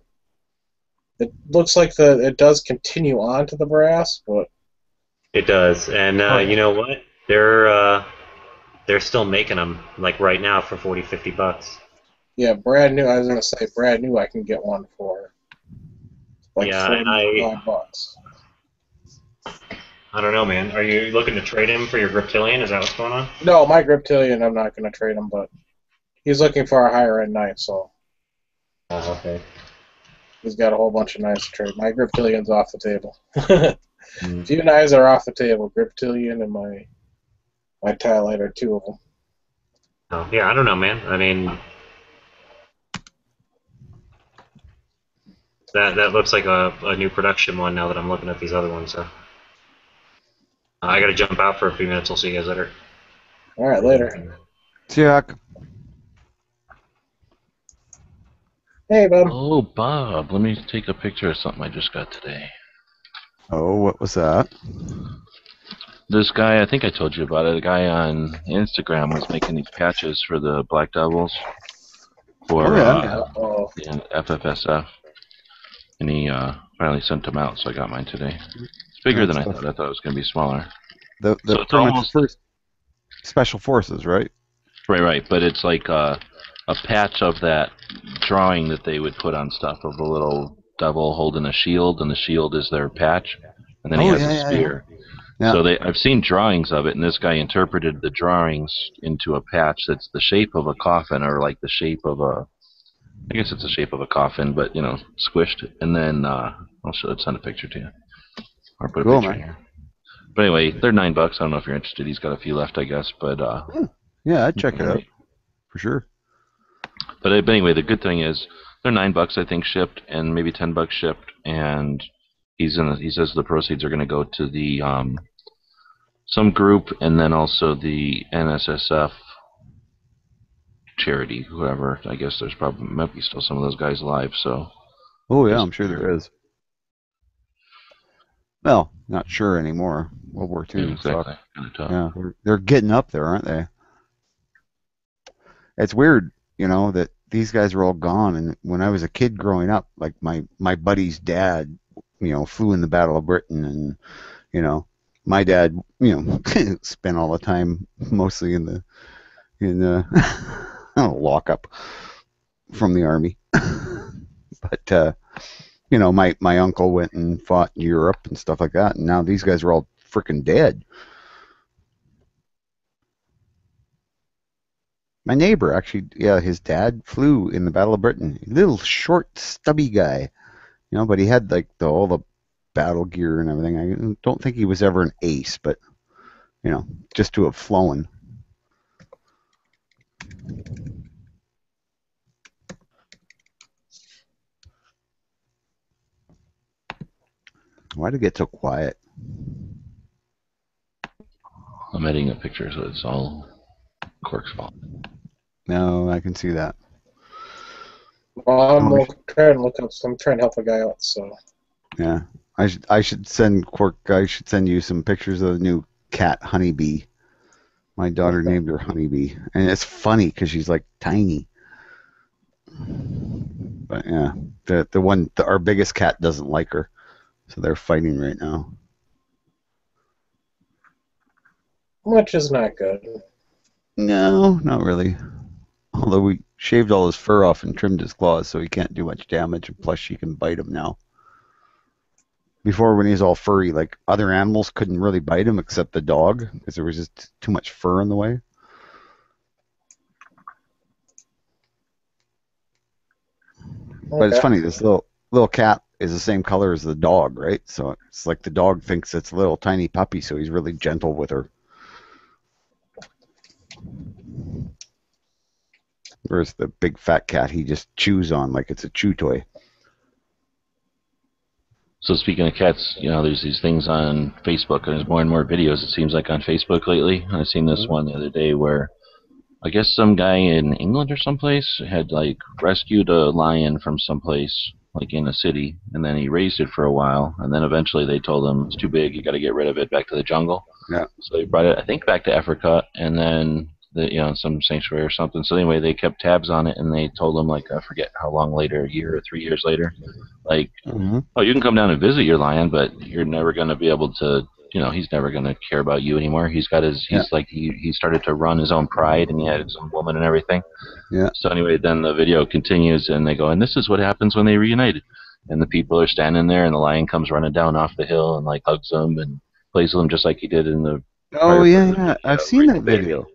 [SPEAKER 3] it looks like it does continue on to the brass, but
[SPEAKER 4] it does, and you know what? They're still making them like right now for 40, 50 bucks.
[SPEAKER 3] Yeah, brand new. I was gonna say brand new. I can get one for like 45 bucks.
[SPEAKER 4] I don't know, man. Are you looking to trade him for your Griptilian? Is that what's going on?
[SPEAKER 3] No, my Griptilian, I'm not gonna trade him, but he's looking for a higher end knife, so.
[SPEAKER 4] Okay.
[SPEAKER 3] He's got a whole bunch of knives to trade. My Griptilian's off the table. Few knives are off the table. Griptilian and my Tylite are 2 of them.
[SPEAKER 4] Oh, yeah, I don't know, man. I mean, that looks like a new production one now that I'm looking at these other ones. So I got to jump out for a few minutes. I'll see you guys later.
[SPEAKER 3] All right, later.
[SPEAKER 5] See ya.
[SPEAKER 3] Hey, Bob.
[SPEAKER 2] Oh, Bob, let me take a picture of something I just got today.
[SPEAKER 5] Oh, what was that?
[SPEAKER 2] This guy, I think I told you about it. A guy on Instagram was making these patches for the Black Devils for
[SPEAKER 3] Uh-oh.
[SPEAKER 2] the FFSF, and he finally sent them out. So I got mine today. It's bigger than I thought. I thought it was going to be smaller.
[SPEAKER 5] The
[SPEAKER 2] So it's
[SPEAKER 5] pretty much
[SPEAKER 2] almost-
[SPEAKER 5] the first Special Forces, right?
[SPEAKER 2] Right. But it's like a patch of that drawing that they would put on stuff of a little devil holding a shield, and the shield is their patch, and then he has a spear.
[SPEAKER 5] Yeah.
[SPEAKER 2] So I've seen drawings of it, and this guy interpreted the drawings into a patch that's the shape of a coffin, or like the shape of I guess it's the shape of a coffin, but squished. And then let's send a picture to you, or put a
[SPEAKER 5] Cool,
[SPEAKER 2] picture
[SPEAKER 5] man.
[SPEAKER 2] here. But anyway, they're $9. I don't know if you're interested. He's got a few left, I guess. But
[SPEAKER 5] Yeah, I'd check it out for sure.
[SPEAKER 2] But anyway, the good thing is they're $9, I think, shipped, and maybe $10 shipped. And he says the proceeds are going to go to the some group, and then also the NSSF charity, whoever. I guess there's probably might be still some of those guys alive. So.
[SPEAKER 5] Oh yeah, I'm sure there is. Well, not sure anymore. World War II.
[SPEAKER 2] Yeah, exactly.
[SPEAKER 5] Fuck.
[SPEAKER 2] Kind of tough.
[SPEAKER 5] Yeah, they're getting up there, aren't they? It's weird, that these guys are all gone. And when I was a kid growing up, like my buddy's dad, flew in the Battle of Britain, and my dad, spent all the time mostly in the lockup from the army. But my uncle went and fought in Europe and stuff like that, and now these guys are all freaking dead. My neighbor, actually, his dad flew in the Battle of Britain. Little short, stubby guy, but he had like all the battle gear and everything. I don't think he was ever an ace, but just to have flown. Why did it get so quiet?
[SPEAKER 2] I'm editing a picture, so it's all Cork's fault.
[SPEAKER 5] No, I can see that.
[SPEAKER 3] Well, I'm trying to look up. I'm trying to help a guy out. So.
[SPEAKER 5] Yeah, I should send Cork. I should send you some pictures of the new cat, Honeybee. My daughter named her Honeybee, and it's funny because she's like tiny. But yeah, our biggest cat doesn't like her, so they're fighting right now.
[SPEAKER 3] Which is not good.
[SPEAKER 5] No, not really. Although we shaved all his fur off and trimmed his claws, so he can't do much damage, and plus she can bite him now. Before, when he was all furry, like other animals couldn't really bite him except the dog, because there was just too much fur in the way. But it's funny, this little cat is the same color as the dog, right? So it's like the dog thinks it's a little tiny puppy, so he's really gentle with her. Whereas the big fat cat, he just chews on like it's a chew toy.
[SPEAKER 2] So speaking of cats, there's these things on Facebook, and there's more and more videos, it seems like, on Facebook lately. And I seen this one the other day where I guess some guy in England or someplace had like rescued a lion from someplace, like in a city, and then he raised it for a while, and then eventually they told him it's too big, you got to get rid of it, back to the jungle.
[SPEAKER 5] Yeah.
[SPEAKER 2] So they brought it, I think, back to Africa, and then some sanctuary or something. So anyway, they kept tabs on it, and they told him, like, I forget how long later, a year or 3 years later, like, oh, you can come down and visit your lion, but you're never going to be able to, he's never going to care about you anymore. He's got he started to run his own pride, and he had his own woman and everything.
[SPEAKER 5] Yeah.
[SPEAKER 2] So anyway, then the video continues, and they go, and this is what happens when they reunited. And the people are standing there, and the lion comes running down off the hill and, like, hugs them and plays with them just like he did in the...
[SPEAKER 5] Oh, yeah. I've seen that video.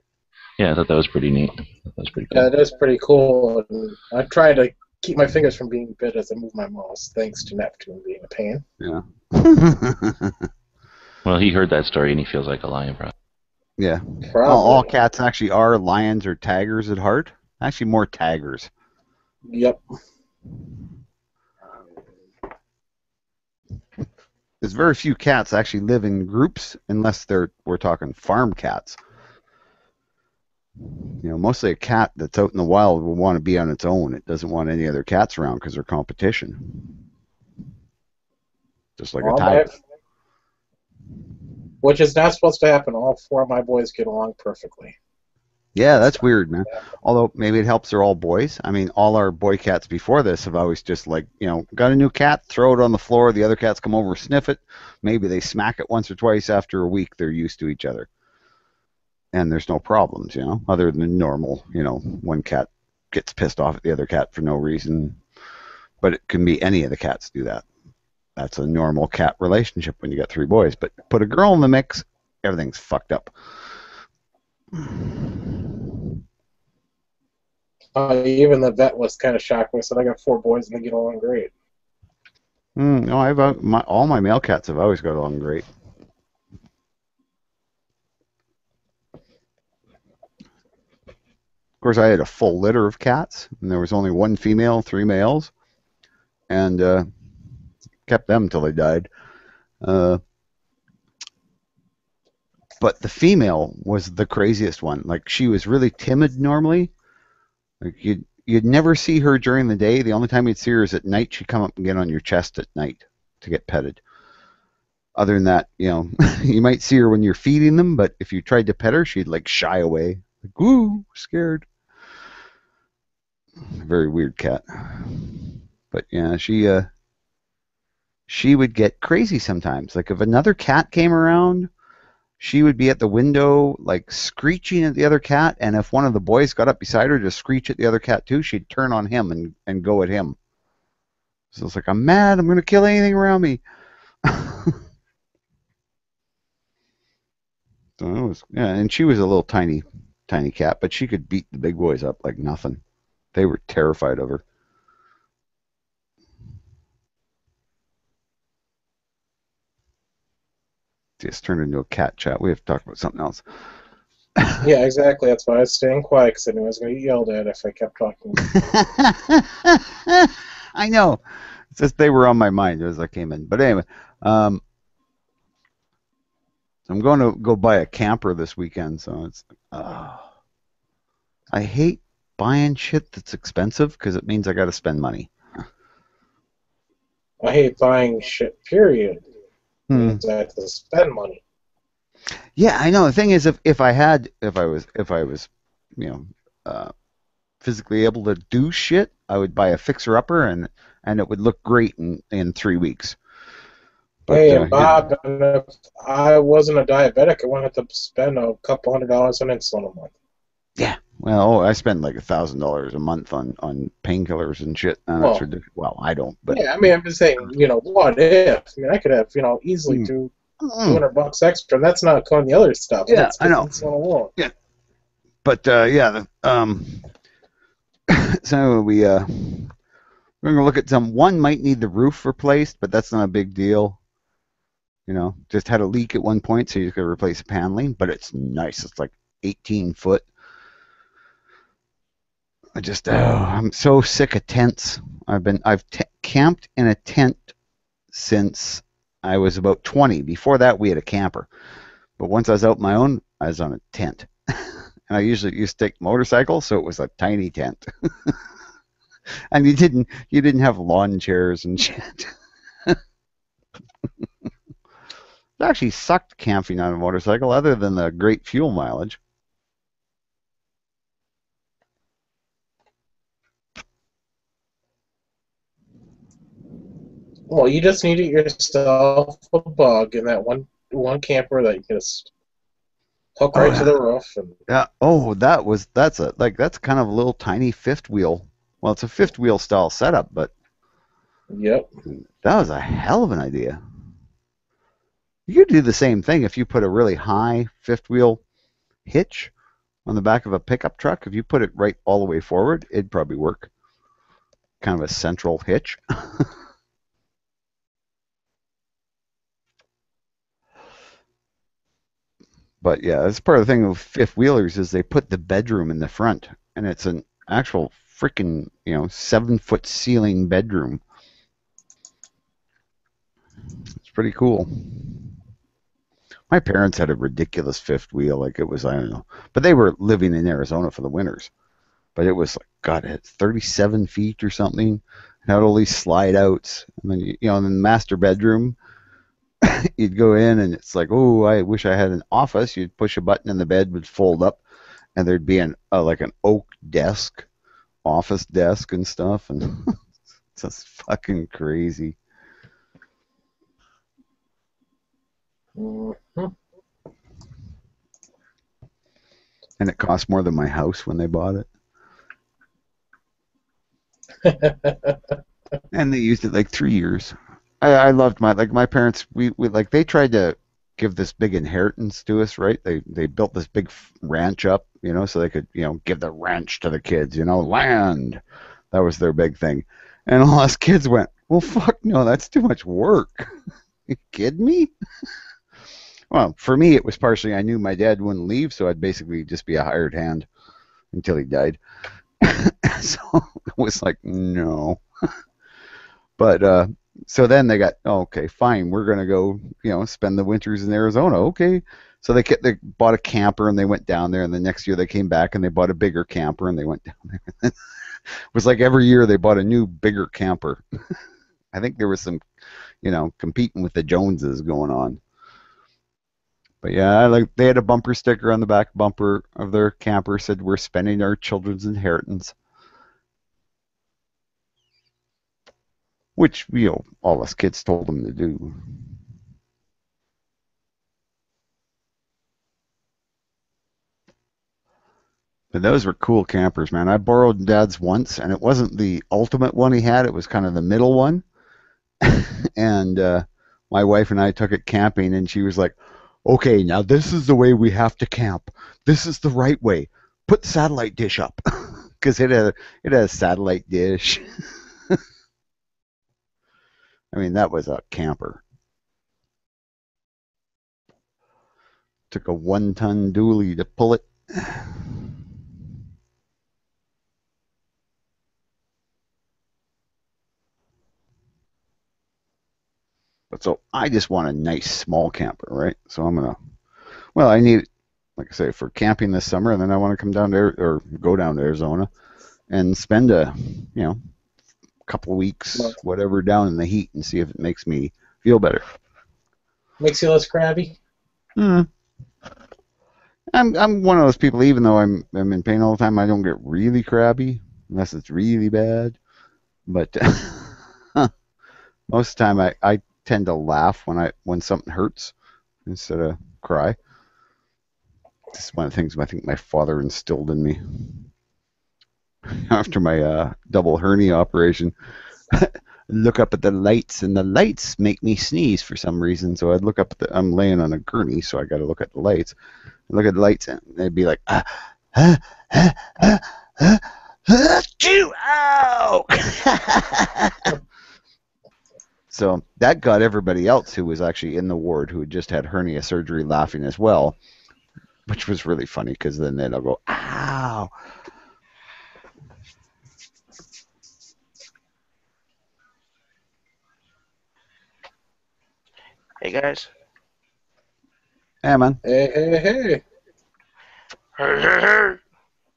[SPEAKER 2] Yeah, I thought that was pretty neat. That was pretty cool.
[SPEAKER 3] Yeah, it is pretty cool. And I try to keep my fingers from being bit as I move my mouse, thanks to Neptune being a pain.
[SPEAKER 5] Yeah.
[SPEAKER 2] Well, he heard that story, and he feels like a lion, bro.
[SPEAKER 5] Yeah.
[SPEAKER 3] Probably.
[SPEAKER 5] All cats actually are lions or tigers at heart. Actually, more tigers.
[SPEAKER 3] Yep.
[SPEAKER 5] There's very few cats actually live in groups, unless we're talking farm cats. Mostly a cat that's out in the wild will want to be on its own. It doesn't want any other cats around because they're competition. Just like a tiger.
[SPEAKER 3] which is not supposed to happen. All four of my boys get along perfectly.
[SPEAKER 5] Yeah, that's weird, man. Although maybe it helps they're all boys. I mean, all our boy cats before this have always just like, got a new cat, throw it on the floor, the other cats come over, sniff it. Maybe they smack it once or twice. After a week, they're used to each other. And there's no problems, other than normal, one cat gets pissed off at the other cat for no reason. But it can be any of the cats do that. That's a normal cat relationship when you got three boys. But put a girl in the mix, everything's fucked up.
[SPEAKER 3] Even the vet was kind of shocked when I said I got four boys and they get along great.
[SPEAKER 5] No, all my male cats have always got along great. Of course, I had a full litter of cats, and there was only one female, three males, and kept them until they died. But the female was the craziest one. Like, she was really timid normally. Like, you'd never see her during the day. The only time you'd see her is at night. She'd come up and get on your chest at night to get petted. Other than that, you might see her when you're feeding them, but if you tried to pet her, she'd like shy away. Like, ooh, scared. Very weird cat. But yeah, she would get crazy sometimes. Like if another cat came around, she would be at the window like screeching at the other cat, and if one of the boys got up beside her to screech at the other cat too, she'd turn on him and go at him. So it's like, I'm mad, I'm going to kill anything around me. So it was, yeah, and she was a little tiny cat, but she could beat the big boys up like nothing. They were terrified of her. Just turned into a cat chat. We have to talk about something else.
[SPEAKER 3] Yeah, exactly. That's why I was staying quiet, because I knew I was going to get yelled at if I kept talking.
[SPEAKER 5] I know. It's just they were on my mind as I came in. But anyway, I'm going to go buy a camper this weekend. So it's. I hate buying shit that's expensive because it means I got to spend money.
[SPEAKER 3] I hate buying shit, period. It means I have to spend money.
[SPEAKER 5] Yeah, I know. The thing is, if I was, physically able to do shit, I would buy a fixer-upper, and it would look great in 3 weeks. But,
[SPEAKER 3] hey, and Bob, if I wasn't a diabetic, I wouldn't have to spend a couple $100 on insulin a month.
[SPEAKER 5] Yeah. Well, I spend like $1,000 a month on painkillers and shit. And that's ridiculous. Well, I don't. But
[SPEAKER 3] yeah, I mean, I'm just saying, what if? I mean, I could have, easily $200 extra. And that's not counting the other stuff.
[SPEAKER 5] Yeah,
[SPEAKER 3] that's
[SPEAKER 5] I know.
[SPEAKER 3] Insulin alone.
[SPEAKER 5] Yeah. But so we're gonna look at some. One might need the roof replaced, but that's not a big deal. Just had a leak at one point, so you just gotta replace the paneling. But it's nice. It's like 18 foot. I'm so sick of tents. I've camped in a tent since I was about 20. Before that, we had a camper. But once I was out on my own, I was on a tent. And I usually used to take motorcycles, so it was a tiny tent. And you didn't have lawn chairs and shit. It actually sucked camping on a motorcycle, other than the great fuel mileage.
[SPEAKER 3] Well, you just need to get yourself a bug in that one camper that you can just hook right to the roof.
[SPEAKER 5] Yeah. Oh, that's kind of a little tiny fifth wheel. Well, it's a fifth wheel style setup, but
[SPEAKER 3] yep,
[SPEAKER 5] that was a hell of an idea. You could do the same thing if you put a really high fifth wheel hitch on the back of a pickup truck. If you put it right all the way forward, it'd probably work. Kind of a central hitch. But yeah, that's part of the thing with fifth wheelers is they put the bedroom in the front, and it's an actual freaking 7-foot ceiling bedroom. It's pretty cool. My parents had a ridiculous fifth wheel, like it was, I don't know, but they were living in Arizona for the winters. But it was like, God, it had 37 feet or something. It had all these slide outs, and then in the master bedroom, you'd go in and it's like, oh, I wish I had an office. You'd push a button and the bed would fold up, and there'd be like an oak desk, office desk and stuff, and it's just fucking crazy.
[SPEAKER 3] Mm-hmm.
[SPEAKER 5] And it cost more than my house when they bought it. And they used it like 3 years. I loved my parents. We like they tried to give this big inheritance to us, right? They built this big ranch up, so they could give the ranch to the kids, land. That was their big thing. And all us kids went, well, fuck no, that's too much work. You kidding me? Well, for me, it was partially I knew my dad wouldn't leave, so I'd basically just be a hired hand until he died. So it was like, no. But so then they got, oh, okay, fine, we're going to go, spend the winters in Arizona. Okay. So they bought a camper and they went down there, and the next year they came back and they bought a bigger camper and they went down there. It was like every year they bought a new, bigger camper. I think there was some, competing with the Joneses going on. But yeah, they had a bumper sticker on the back bumper of their camper said, "We're spending our children's inheritance," which all us kids told them to do. But those were cool campers, man. I borrowed Dad's once, and it wasn't the ultimate one he had. It was kind of the middle one. And my wife and I took it camping, and she was like, okay, now this is the way we have to camp. This is the right way. Put the satellite dish up. Because it had a satellite dish. I mean, that was a camper. Took a 1-ton dually to pull it. But so I just want a nice small camper, right? So I need it, like I say, for camping this summer, and then I want to come down there or go down to Arizona and spend a couple of weeks, whatever, down in the heat and see if it makes me feel better.
[SPEAKER 3] Makes you less crabby?
[SPEAKER 5] I'm one of those people, even though I'm in pain all the time, I don't get really crabby unless it's really bad. But most of the time I tend to laugh when something hurts instead of cry. This is one of the things I think my father instilled in me after my double hernia operation. Look up at the lights, and the lights make me sneeze for some reason. So I'd look up at I'm laying on a gurney, so I got to look at the lights. I'd look at the lights, and they'd be like, chew out. So that got everybody else who was actually in the ward who had just had hernia surgery laughing as well, which was really funny because then they'll go, ow.
[SPEAKER 6] Hey, guys.
[SPEAKER 5] Hey, man.
[SPEAKER 3] Hey, hey, hey.
[SPEAKER 6] Hey, hey, hey.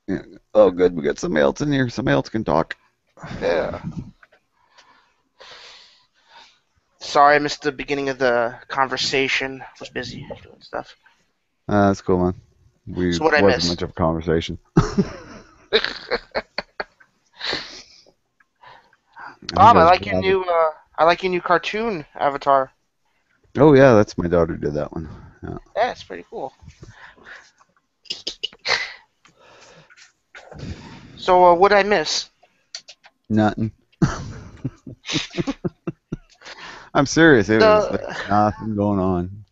[SPEAKER 5] Yeah. Oh, good. We got somebody else in here. Somebody else can talk.
[SPEAKER 6] Yeah. Sorry, I missed the beginning of the conversation. I was busy doing stuff.
[SPEAKER 5] That's cool, man.
[SPEAKER 6] So what I
[SPEAKER 5] wasn't
[SPEAKER 6] missed?
[SPEAKER 5] much of a conversation.
[SPEAKER 6] Bob, I like your new cartoon avatar.
[SPEAKER 5] Oh yeah, that's my daughter did that one.
[SPEAKER 6] Yeah, it's pretty cool. So what'd I miss?
[SPEAKER 5] Nothing. I'm serious. It was like nothing going on.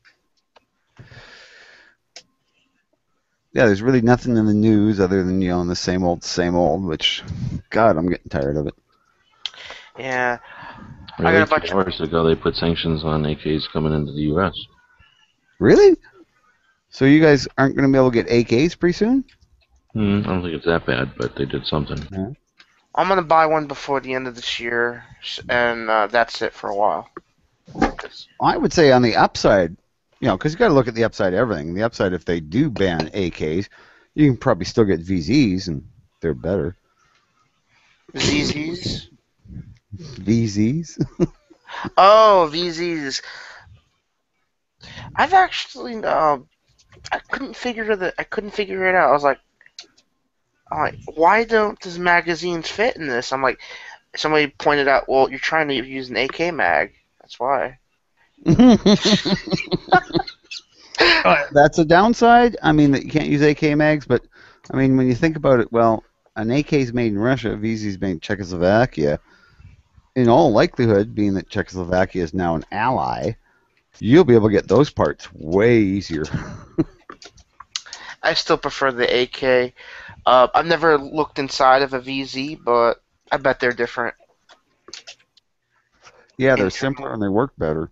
[SPEAKER 5] Yeah, there's really nothing in the news other than the same old, which, God, I'm getting tired of it.
[SPEAKER 6] Yeah.
[SPEAKER 2] Really, 2 hours ago they put sanctions on AKs coming into the U.S.
[SPEAKER 5] Really? So you guys aren't going to be able to get AKs pretty soon?
[SPEAKER 2] I don't think it's that bad, but they did something.
[SPEAKER 5] Yeah.
[SPEAKER 6] I'm going to buy one before the end of this year, and that's it for a while.
[SPEAKER 5] I would say on the upside, because you got to look at the upside of everything. The upside, if they do ban AKs, you can probably still get VZs, and they're better.
[SPEAKER 6] VZs?
[SPEAKER 5] VZs?
[SPEAKER 6] Oh, VZs. I've actually I couldn't figure it out. I was like, why don't these magazines fit in this? I'm like, somebody pointed out, well, you're trying to use an AK mag. That's why.
[SPEAKER 5] That's a downside. I mean, that you can't use AK mags, but I mean, when you think about it, well, an AK is made in Russia, a VZ is made in Czechoslovakia. In all likelihood, being that Czechoslovakia is now an ally, you'll be able to get those parts way easier.
[SPEAKER 6] I still prefer the AK. I've never looked inside of a VZ, but I bet they're different.
[SPEAKER 5] Yeah, they're simpler and they work better.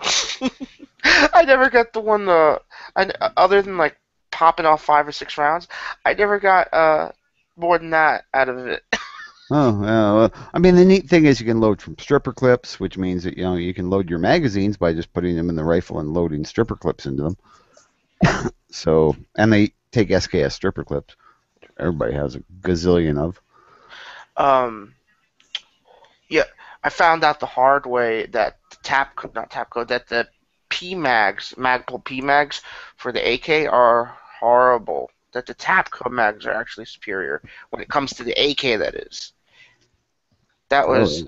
[SPEAKER 6] I never got the one other than like popping off 5 or 6 rounds. I never got more than that out of it.
[SPEAKER 5] Oh, well, I mean, the neat thing is you can load from stripper clips, which means that you can load your magazines by just putting them in the rifle and loading stripper clips into them. So, and they take SKS stripper clips. Everybody has a gazillion of.
[SPEAKER 6] Yeah, I found out the hard way that that the Magpul P mags for the AK are horrible. That the Tapco mags are actually superior when it comes to the AK. That is. That was.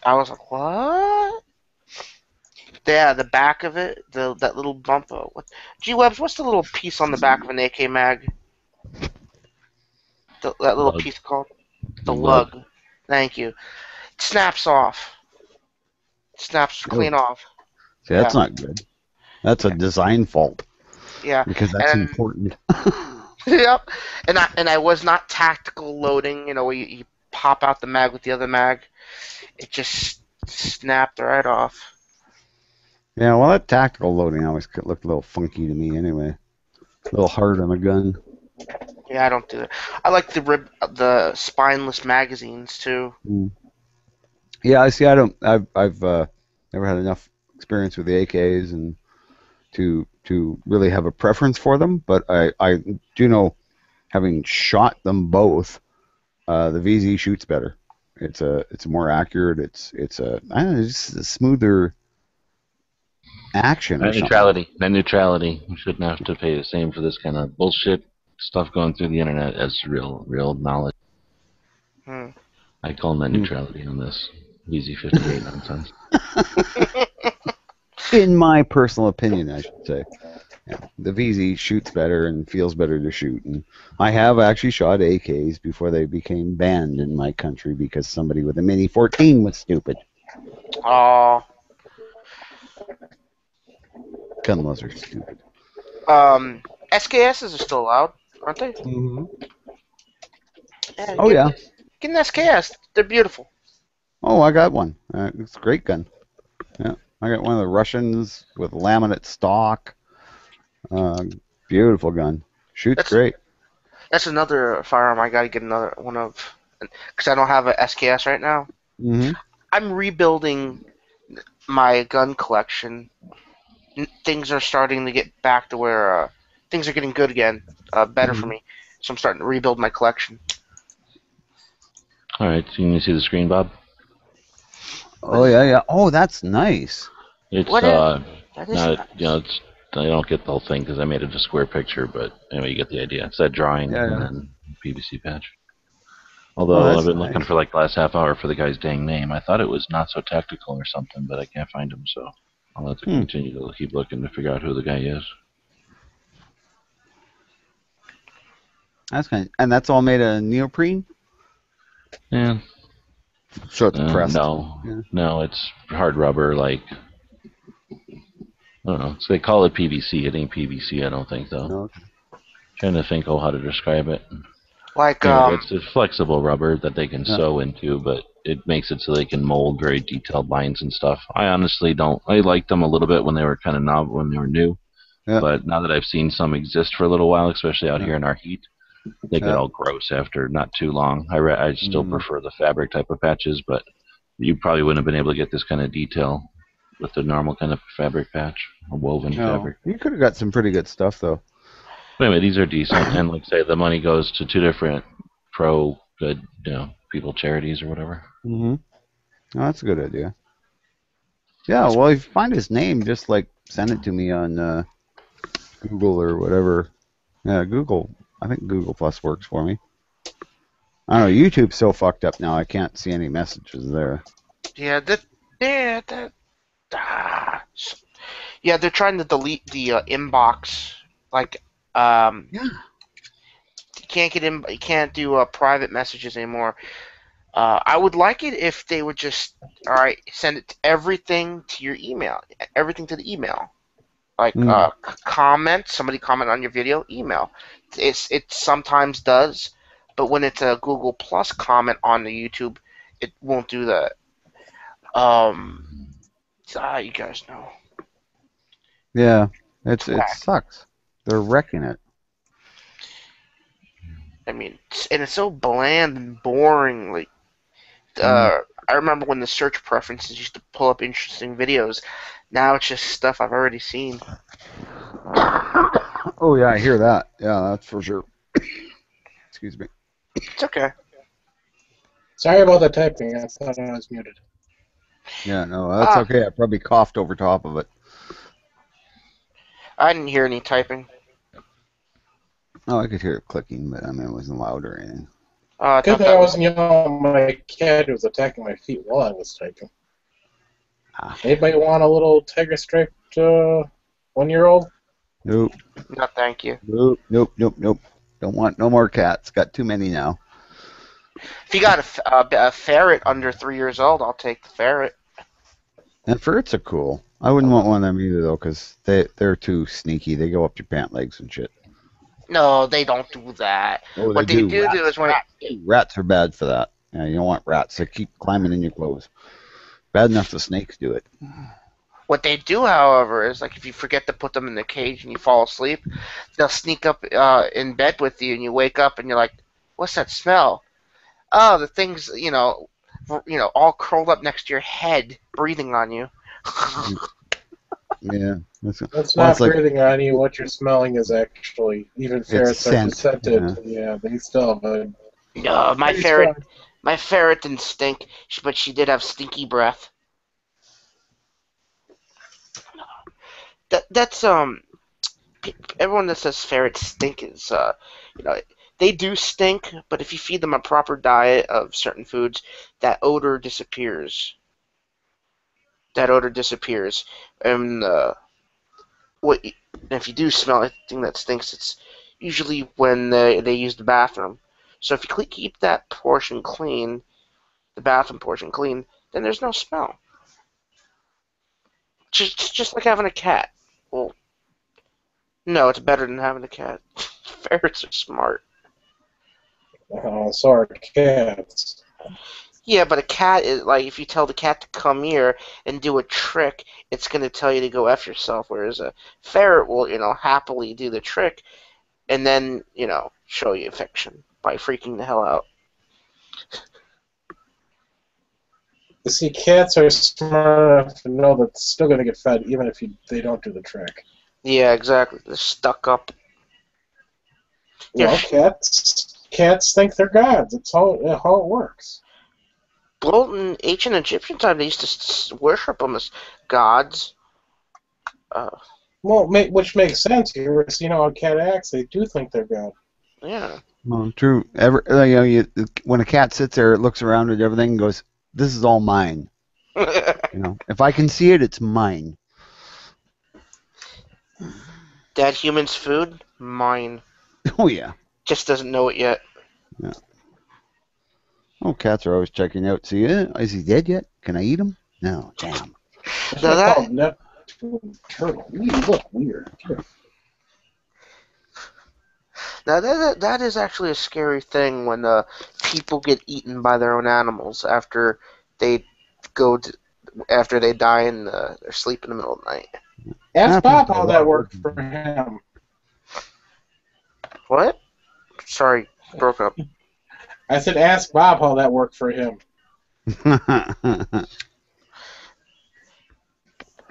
[SPEAKER 6] I was like, what? Yeah, the back of it, that little bump. G-Webs, what's the little piece on the back of an AK mag? That little
[SPEAKER 2] Lug.
[SPEAKER 6] piece called? The
[SPEAKER 2] Lug.
[SPEAKER 6] lug. Thank you. It snaps off. It snaps clean off.
[SPEAKER 5] See, that's not good. That's a design fault.
[SPEAKER 6] Yeah.
[SPEAKER 5] Because that's important.
[SPEAKER 6] Yep. And I was not tactical loading, where you pop out the mag with the other mag. It just snapped right off.
[SPEAKER 5] Yeah, well, that tactical loading always looked a little funky to me anyway. A little hard on a gun.
[SPEAKER 6] Yeah, I don't do it. I like the spineless magazines too.
[SPEAKER 5] Yeah, I see. I've never had enough experience with the AKs and to really have a preference for them. But I do know, having shot them both, the VZ shoots better. It's more accurate. It's just a smoother action.
[SPEAKER 2] Net neutrality. We shouldn't have to pay the same for this kind of bullshit stuff going through the internet as real knowledge. I call net neutrality on this VZ58 nonsense.
[SPEAKER 5] In my personal opinion, I should say. Yeah, the VZ shoots better and feels better to shoot. And I have actually shot AKs before they became banned in my country because somebody with a Mini 14 was stupid.
[SPEAKER 6] Oh.
[SPEAKER 5] Gun laws are stupid.
[SPEAKER 6] SKSs are still allowed, aren't they?
[SPEAKER 5] Mm-hmm.
[SPEAKER 6] Yeah, get an SKS. They're beautiful.
[SPEAKER 5] Oh, I got one. It's a great gun. Yeah, I got one of the Russians with laminate stock. Beautiful gun. Shoots great.
[SPEAKER 6] That's another firearm I got to get another one of, because I don't have a SKS right now.
[SPEAKER 5] Mm-hmm.
[SPEAKER 6] I'm rebuilding my gun collection. Things are starting to get back to where things are getting good again, better for me. So I'm starting to rebuild my collection.
[SPEAKER 2] All right, can you see the screen, Bob?
[SPEAKER 5] Oh yeah. Oh, that's nice.
[SPEAKER 2] It's
[SPEAKER 6] that is nice.
[SPEAKER 2] I don't get the whole thing because I made it a square picture, but anyway, you get the idea. It's that drawing and then PVC patch. Although I've been looking for like the last half hour for the guy's dang name. I thought it was Not So Tactical or something, but I can't find him, so I'll have to continue to keep looking to figure out who the guy is.
[SPEAKER 5] That's kind and that's all made of neoprene?
[SPEAKER 2] Yeah.
[SPEAKER 5] So it's pressed?
[SPEAKER 2] No, it's hard rubber, like, I don't know. So they call it PVC. It ain't PVC, I don't think, though.
[SPEAKER 5] No.
[SPEAKER 2] Trying to think how to describe it.
[SPEAKER 6] Like,
[SPEAKER 2] it's a flexible rubber that they can sew into, but it makes it so they can mold very detailed lines and stuff. I honestly don't. I liked them a little bit when they were kind of novel, when they were new. Yeah. But now that I've seen some exist for a little while, especially out here in our heat, they get all gross after not too long. I still prefer the fabric type of patches, but you probably wouldn't have been able to get this kind of detail with the normal kind of fabric patch or woven fabric.
[SPEAKER 5] You could have got some pretty good stuff, though.
[SPEAKER 2] But anyway, these are decent, and like say, the money goes to 2 different good, people charities or whatever.
[SPEAKER 5] Mm-hmm. Oh, that's a good idea. Yeah, well, if you find his name, just like send it to me on Google or whatever. Yeah, Google. I think Google Plus works for me. I don't know. YouTube's so fucked up now. I can't see any messages there.
[SPEAKER 6] Yeah, that ah. Yeah, they're trying to delete the inbox. Like,
[SPEAKER 5] Yeah.
[SPEAKER 6] you can't get in. You can't do private messages anymore. I would like it if they would just, all right, send it everything to your email, everything to the email. Like
[SPEAKER 5] Mm.
[SPEAKER 6] comment, somebody comment on your video, email. It sometimes does, but when it's a Google Plus comment on the YouTube, it won't do that. You guys know.
[SPEAKER 5] Yeah, it sucks. They're wrecking it.
[SPEAKER 6] I mean, and it's so bland and boring. Like, I remember when the search preferences used to pull up interesting videos. Now it's just stuff I've already seen.
[SPEAKER 5] Oh yeah, I hear that. Yeah, that's for sure. Excuse me.
[SPEAKER 6] It's okay.
[SPEAKER 3] Sorry about the typing. I thought I was muted.
[SPEAKER 5] Yeah, no, that's okay. I probably coughed over top of it.
[SPEAKER 6] I didn't hear any typing.
[SPEAKER 5] Oh, I could hear it clicking, but I mean, it wasn't loud or anything.
[SPEAKER 6] I
[SPEAKER 3] Good
[SPEAKER 6] thought
[SPEAKER 3] thing I
[SPEAKER 6] that was.
[SPEAKER 3] wasn't yelling at my cat who was attacking my feet while I was typing. Anybody want a little tiger striped 1-year-old?
[SPEAKER 5] Nope.
[SPEAKER 6] No, thank you.
[SPEAKER 5] Nope. Don't want no more cats. Got too many now.
[SPEAKER 6] If you got a ferret under 3 years old, I'll take the ferret.
[SPEAKER 5] And ferrets are cool. I wouldn't want one of them either, though, because they're too sneaky. They go up your pant legs and shit.
[SPEAKER 6] No, they don't do that.
[SPEAKER 5] Oh,
[SPEAKER 6] What they do is when
[SPEAKER 5] rats are bad for that. Yeah, you don't want rats. They keep climbing in your clothes. Bad enough the snakes do it.
[SPEAKER 6] what they do, however, is like if you forget to put them in the cage and you fall asleep, they'll sneak up in bed with you, and you wake up and you're like, "What's that smell?" Oh, the thing's all curled up next to your head, breathing on you.
[SPEAKER 5] Yeah.
[SPEAKER 3] That's not breathing on you. What you're smelling is actually, even ferrets are scented. Yeah, they still have a...
[SPEAKER 6] No, my ferret didn't stink, but she did have stinky breath. That's everyone that says ferrets stink is they do stink, but if you feed them a proper diet of certain foods, that odor disappears. And if you do smell anything that stinks, it's usually when they use the bathroom. So if you keep that portion clean, the bathroom portion clean, then there's no smell. Just like having a cat. Well, no, it's better than having a cat. Ferrets are smart.
[SPEAKER 3] So are cats.
[SPEAKER 6] Yeah, but a cat is like, if you tell the cat to come here and do a trick, it's going to tell you to go F yourself. Whereas a ferret will, happily do the trick and then, show you affection by freaking the hell out.
[SPEAKER 3] You see, cats are smart enough to know that they're still going to get fed even if they don't do the trick.
[SPEAKER 6] Yeah, exactly. They're stuck up.
[SPEAKER 3] Well, cats think they're gods. It's how it works.
[SPEAKER 6] Well, in ancient Egyptian time, they used to worship them as gods.
[SPEAKER 3] Which makes sense. You ever seen how a cat acts? They do think they're God.
[SPEAKER 6] Yeah.
[SPEAKER 5] Well, true. When a cat sits there, it looks around at everything and goes, "This is all mine." If I can see it, it's mine.
[SPEAKER 6] That human's food, mine.
[SPEAKER 5] Oh yeah.
[SPEAKER 6] Just doesn't know it yet.
[SPEAKER 5] Yeah. Oh, cats are always checking out. See, is he dead yet? Can I eat him? No. Damn.
[SPEAKER 3] That's Neptune turtle. You look weird.
[SPEAKER 6] Now that is actually a scary thing when people get eaten by their own animals after they die in their sleep in the middle of the night.
[SPEAKER 3] Ask Bob how that worked for him.
[SPEAKER 6] What? Sorry, broke up.
[SPEAKER 3] I said ask Bob how that worked for him.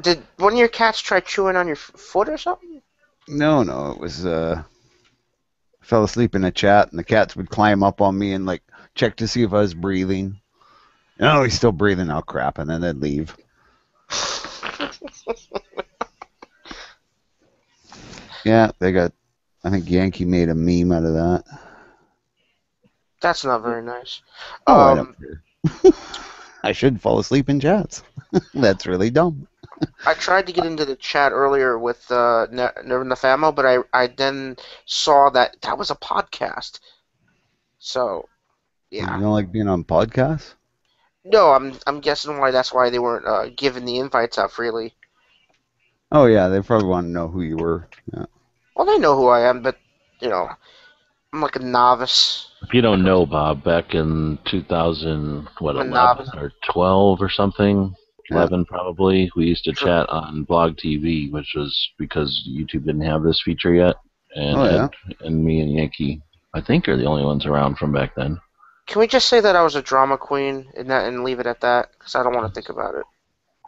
[SPEAKER 6] Did one of your cats try chewing on your foot or something?
[SPEAKER 5] No, it was I fell asleep in a chat, and the cats would climb up on me and check to see if I was breathing. Oh, he's still breathing. Oh crap! And then they'd leave. Yeah, they got. I think Yankee made a meme out of that.
[SPEAKER 6] That's not very nice.
[SPEAKER 5] Oh, I don't
[SPEAKER 6] Um,
[SPEAKER 5] care. I should fall asleep in chats. That's really dumb.
[SPEAKER 6] I tried to get into the chat earlier with Nerve and the Famo, but I then saw that that was a podcast. So
[SPEAKER 5] You
[SPEAKER 6] yeah,
[SPEAKER 5] don't like being on podcasts?
[SPEAKER 6] no, I'm guessing why that's why they weren't giving the invites out freely.
[SPEAKER 5] Oh yeah, they probably want to know who you were. Yeah.
[SPEAKER 6] Well, they know who I am, but you know, I'm like a novice.
[SPEAKER 2] If you don't know, Bob, back in 2000, what,
[SPEAKER 6] I'm a
[SPEAKER 2] 11
[SPEAKER 6] novice.
[SPEAKER 2] or 12 or something,
[SPEAKER 5] Yeah.
[SPEAKER 2] 11 probably, we used to chat on Blog TV, which was because YouTube didn't have this feature yet, and
[SPEAKER 5] Oh yeah.
[SPEAKER 2] Ed and me and Yankee, I think, are the only ones around from back then.
[SPEAKER 6] Can we just say that I was a drama queen and leave it at that? Because I don't want to think about it.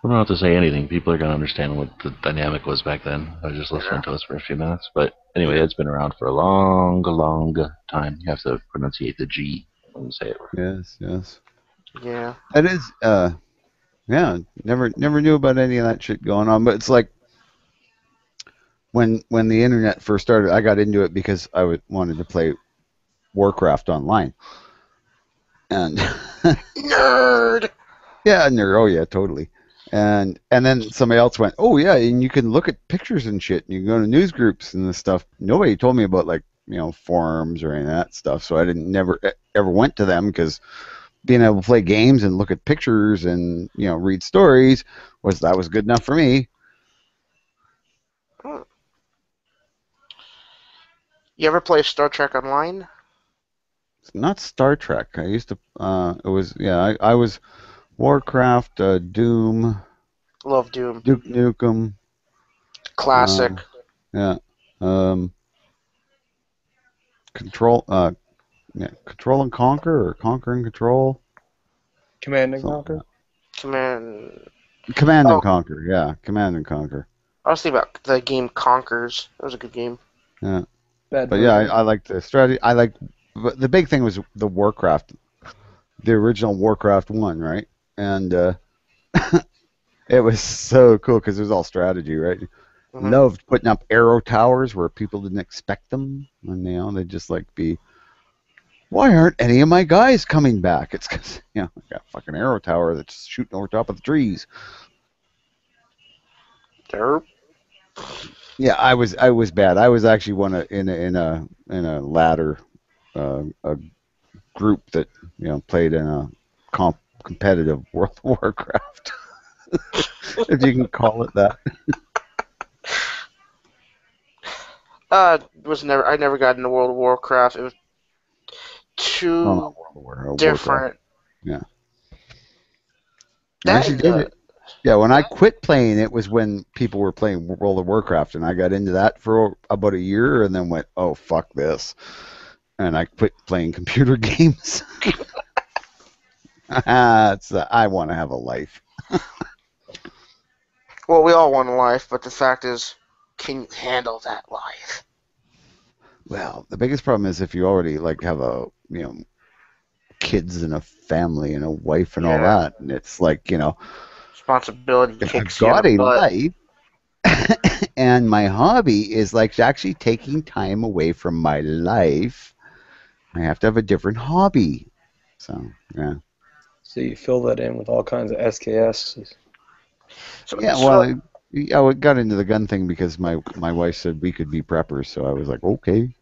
[SPEAKER 2] We don't have to say anything. People are going to understand what the dynamic was back then. I was just listening
[SPEAKER 6] Yeah.
[SPEAKER 2] to us for a few minutes. But anyway, it's been around for a long, long time. You have to pronunciate the G when you say it.
[SPEAKER 5] Yes. Yes.
[SPEAKER 6] Yeah.
[SPEAKER 5] That is. Yeah. Never knew about any of that shit going on. But it's like when the internet first started, I got into it because I wanted to play Warcraft online. And
[SPEAKER 6] Nerd.
[SPEAKER 5] yeah, nerd. Oh yeah, totally. And then somebody else went, oh yeah, and you can look at pictures and shit, and you can go to news groups and this stuff. Nobody told me about like forums or any of that stuff, so I never ever went to them because being able to play games and look at pictures and read stories was good enough for me.
[SPEAKER 6] You ever play Star Trek Online?
[SPEAKER 5] It's not Star Trek. I used to. It was I was Warcraft, Doom,
[SPEAKER 6] Love Doom.
[SPEAKER 5] Duke Nukem.
[SPEAKER 6] Classic.
[SPEAKER 5] Yeah. Control. Control and Conquer or Conquer and Control.
[SPEAKER 7] Command and
[SPEAKER 5] Something
[SPEAKER 7] Conquer.
[SPEAKER 5] Command
[SPEAKER 6] Oh.
[SPEAKER 5] and Conquer. Yeah, Command and Conquer.
[SPEAKER 6] I was thinking about the game Conquers. That was a good game.
[SPEAKER 5] Yeah.
[SPEAKER 7] Bad
[SPEAKER 5] But yeah,
[SPEAKER 7] version.
[SPEAKER 5] I like the strategy. But the big thing was the Warcraft, the original Warcraft 1, right? And it was so cool because it was all strategy, right?
[SPEAKER 6] Mhm.
[SPEAKER 5] Loved putting up arrow towers where people didn't expect them, and they'd just like be, why aren't any of my guys coming back? It's because I got a fucking arrow tower that's shooting over top of the trees.
[SPEAKER 6] Derp.
[SPEAKER 5] Yeah, I was bad. I was actually in a ladder, a group that played in a competitive World of Warcraft, if you can call it that.
[SPEAKER 6] I never got into World of Warcraft. It was too
[SPEAKER 5] Oh, not World of Warcraft.
[SPEAKER 6] different.
[SPEAKER 5] Yeah. I
[SPEAKER 6] That
[SPEAKER 5] actually
[SPEAKER 6] and,
[SPEAKER 5] did it. Yeah, when I quit playing, it was when people were playing World of Warcraft, and I got into that for about a year, and then went, "Oh fuck this," and I quit playing computer games. I want to have a life.
[SPEAKER 6] well, we all want a life, but the fact is, can you handle that life?
[SPEAKER 5] Well, the biggest problem is if you already have a kids and a family and a wife and all
[SPEAKER 6] Yeah.
[SPEAKER 5] that, and it's like
[SPEAKER 6] Responsibility
[SPEAKER 5] if I've
[SPEAKER 6] kicks you in
[SPEAKER 5] got
[SPEAKER 6] the
[SPEAKER 5] a
[SPEAKER 6] butt.
[SPEAKER 5] life and my hobby is like actually taking time away from my life, I have to have a different hobby. So yeah.
[SPEAKER 7] So you fill that in with all kinds of SKS.
[SPEAKER 6] So,
[SPEAKER 5] Yeah, well, I got into the gun thing because my wife said we could be preppers, so I was like, okay,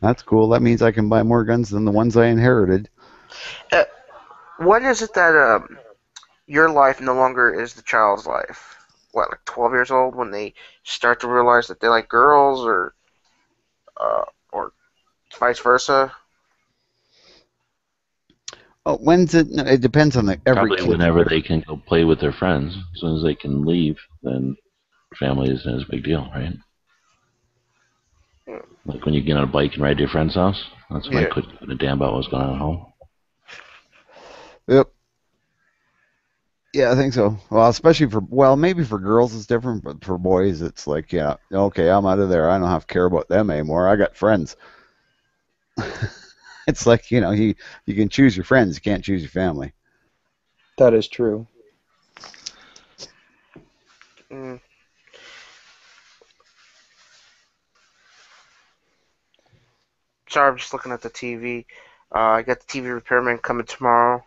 [SPEAKER 5] that's cool. That means I can buy more guns than the ones I inherited.
[SPEAKER 6] when is it that your life no longer is the child's life? What, like 12 years old, when they start to realize that they like girls, or vice versa?
[SPEAKER 5] Oh, when's it? No, it depends on every
[SPEAKER 2] Probably
[SPEAKER 5] kid.
[SPEAKER 2] whenever they can go play with their friends. As soon as they can leave, then family isn't as big deal, right? Like when you get on a bike and ride to your friend's house. That's when I
[SPEAKER 6] Yeah.
[SPEAKER 2] couldn't give a damn about what was going on at home.
[SPEAKER 5] Yep. Yeah, I think so. Well, especially maybe for girls it's different, but for boys it's like, yeah, okay, I'm out of there. I don't have to care about them anymore. I got friends. It's like, you can choose your friends, you can't choose your family.
[SPEAKER 7] That is true.
[SPEAKER 6] Mm. Sorry, I'm just looking at the TV. I got the TV repairman coming tomorrow.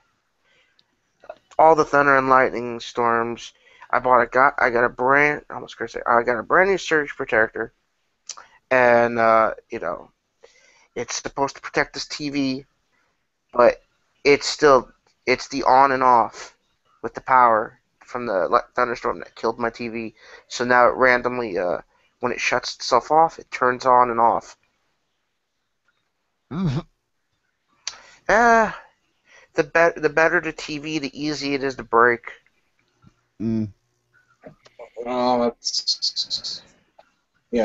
[SPEAKER 6] All the thunder and lightning storms. I got a brand. I almost gonna say I got a brand new surge protector, and it's supposed to protect this TV, but it's the on and off with the power from the thunderstorm that killed my TV. So now it randomly, when it shuts itself off, it turns on and off. Ah, the better the TV, the easier it is to break.
[SPEAKER 3] Yeah,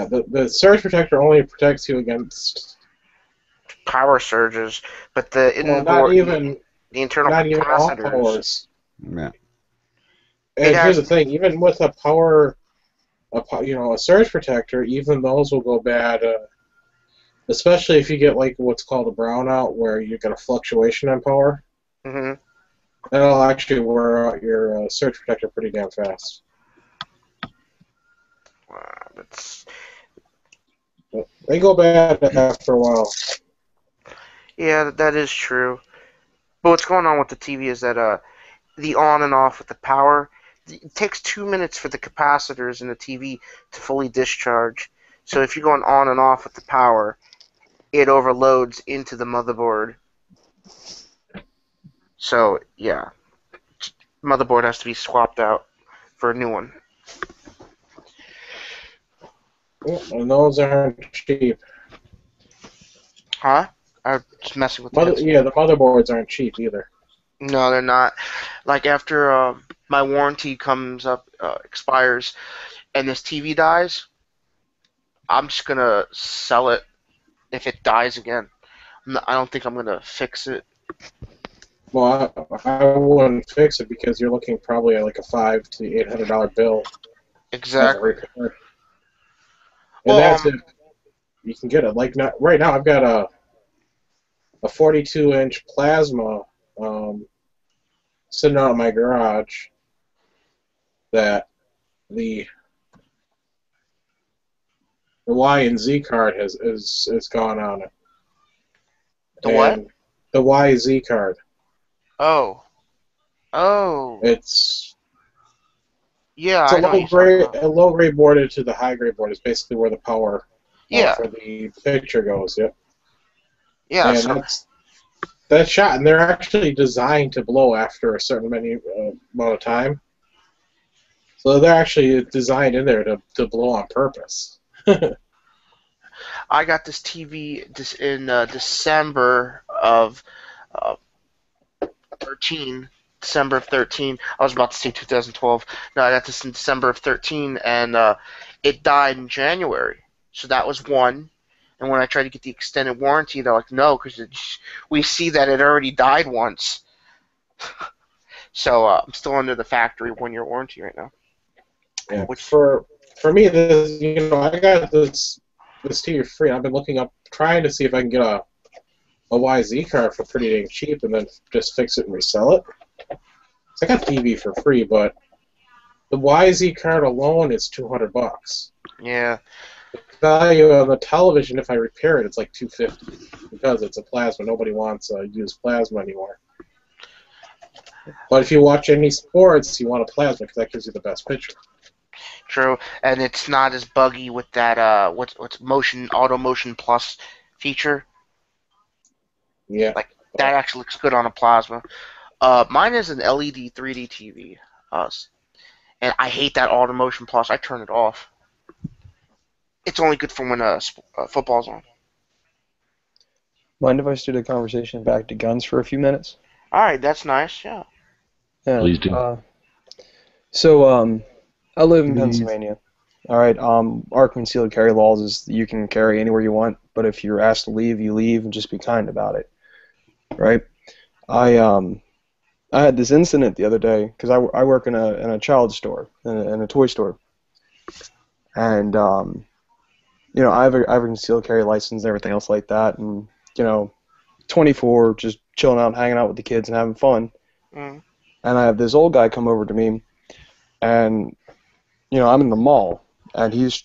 [SPEAKER 3] the surge protector only protects you against
[SPEAKER 6] Power surges, but the
[SPEAKER 3] not even
[SPEAKER 6] internal
[SPEAKER 3] not even all
[SPEAKER 6] capacitors.
[SPEAKER 3] powers.
[SPEAKER 5] Yeah.
[SPEAKER 3] And
[SPEAKER 6] It
[SPEAKER 3] here's
[SPEAKER 6] has-
[SPEAKER 3] the thing: even with a surge protector, even those will go bad. Especially if you get like what's called a brownout, where you get a fluctuation in power.
[SPEAKER 6] hmm
[SPEAKER 3] That'll actually wear out your surge protector pretty damn fast.
[SPEAKER 6] It's,
[SPEAKER 3] They go bad after a while.
[SPEAKER 6] yeah, that is true. But what's going on with the TV is that the on and off with the power, it takes 2 minutes for the capacitors in the TV to fully discharge. So if you're going on and off with the power, it overloads into the motherboard. So yeah, motherboard has to be swapped out for a new one.
[SPEAKER 3] And those aren't cheap.
[SPEAKER 6] Huh? I'm just messing with that.
[SPEAKER 3] Yeah, the motherboards aren't cheap either.
[SPEAKER 6] No, they're not. Like after my warranty expires, and this TV dies, I'm just gonna sell it if it dies again. I don't think I'm gonna fix it.
[SPEAKER 3] Well, I wouldn't fix it because you're looking probably at like a $500 to $800 bill.
[SPEAKER 6] Exactly.
[SPEAKER 3] And
[SPEAKER 6] Well,
[SPEAKER 3] that's if you can get it. Like right now, I've got a 42-inch plasma sitting out in my garage that the Y and Z card is gone on it.
[SPEAKER 6] The what?
[SPEAKER 3] And the YZ card.
[SPEAKER 6] Oh.
[SPEAKER 3] It's
[SPEAKER 6] Yeah,
[SPEAKER 3] It's
[SPEAKER 6] I know what you're talking about.
[SPEAKER 3] a low grade board into the high grade board is basically where the power
[SPEAKER 6] Yeah.
[SPEAKER 3] for the picture goes. Yep.
[SPEAKER 6] Yeah.
[SPEAKER 3] And
[SPEAKER 6] So
[SPEAKER 3] that's shot, and they're actually designed to blow after a certain amount of time. So they're actually designed in there to blow on purpose.
[SPEAKER 6] I got this TV in December of 13. December of 13. I was about to say 2012. No, I got this in December of 13, and it died in January. So that was one. And when I tried to get the extended warranty, they're like, no, because we see that it already died once. So I'm still under the factory 1-year warranty right now.
[SPEAKER 3] Yeah.
[SPEAKER 6] Which
[SPEAKER 3] For me, I got this TV free. I've been looking up, trying to see if I can get a YZ card for pretty dang cheap, and then just fix it and resell it. So I got TV for free, but the YZ card alone is $200.
[SPEAKER 6] Yeah.
[SPEAKER 3] The value of the television, if I repair it, it's like $250 because it's a plasma. Nobody wants a used plasma anymore. But if you watch any sports, you want a plasma because that gives you the best picture.
[SPEAKER 6] True, and it's not as buggy with that what's Auto Motion Plus feature.
[SPEAKER 3] Yeah.
[SPEAKER 6] Like that actually looks good on a plasma. Mine is an LED 3D TV, and I hate that Auto Motion Plus. I turn it off. It's only good for when football's on.
[SPEAKER 7] Mind if I steer the conversation back to guns for a few minutes?
[SPEAKER 6] All right, that's nice. Yeah.
[SPEAKER 7] Yeah.
[SPEAKER 2] Please do.
[SPEAKER 7] I live in
[SPEAKER 5] Please.
[SPEAKER 7] Pennsylvania. All right. Our concealed carry laws is you can carry anywhere you want, but if you're asked to leave, you leave, and just be kind about it. Right. I had this incident the other day because I work in a child store, in a toy store, and I have a concealed carry license and everything else like that, and 24, just chilling out, hanging out with the kids and having fun.
[SPEAKER 6] Mm.
[SPEAKER 7] And I have this old guy come over to me, and I'm in the mall, and he's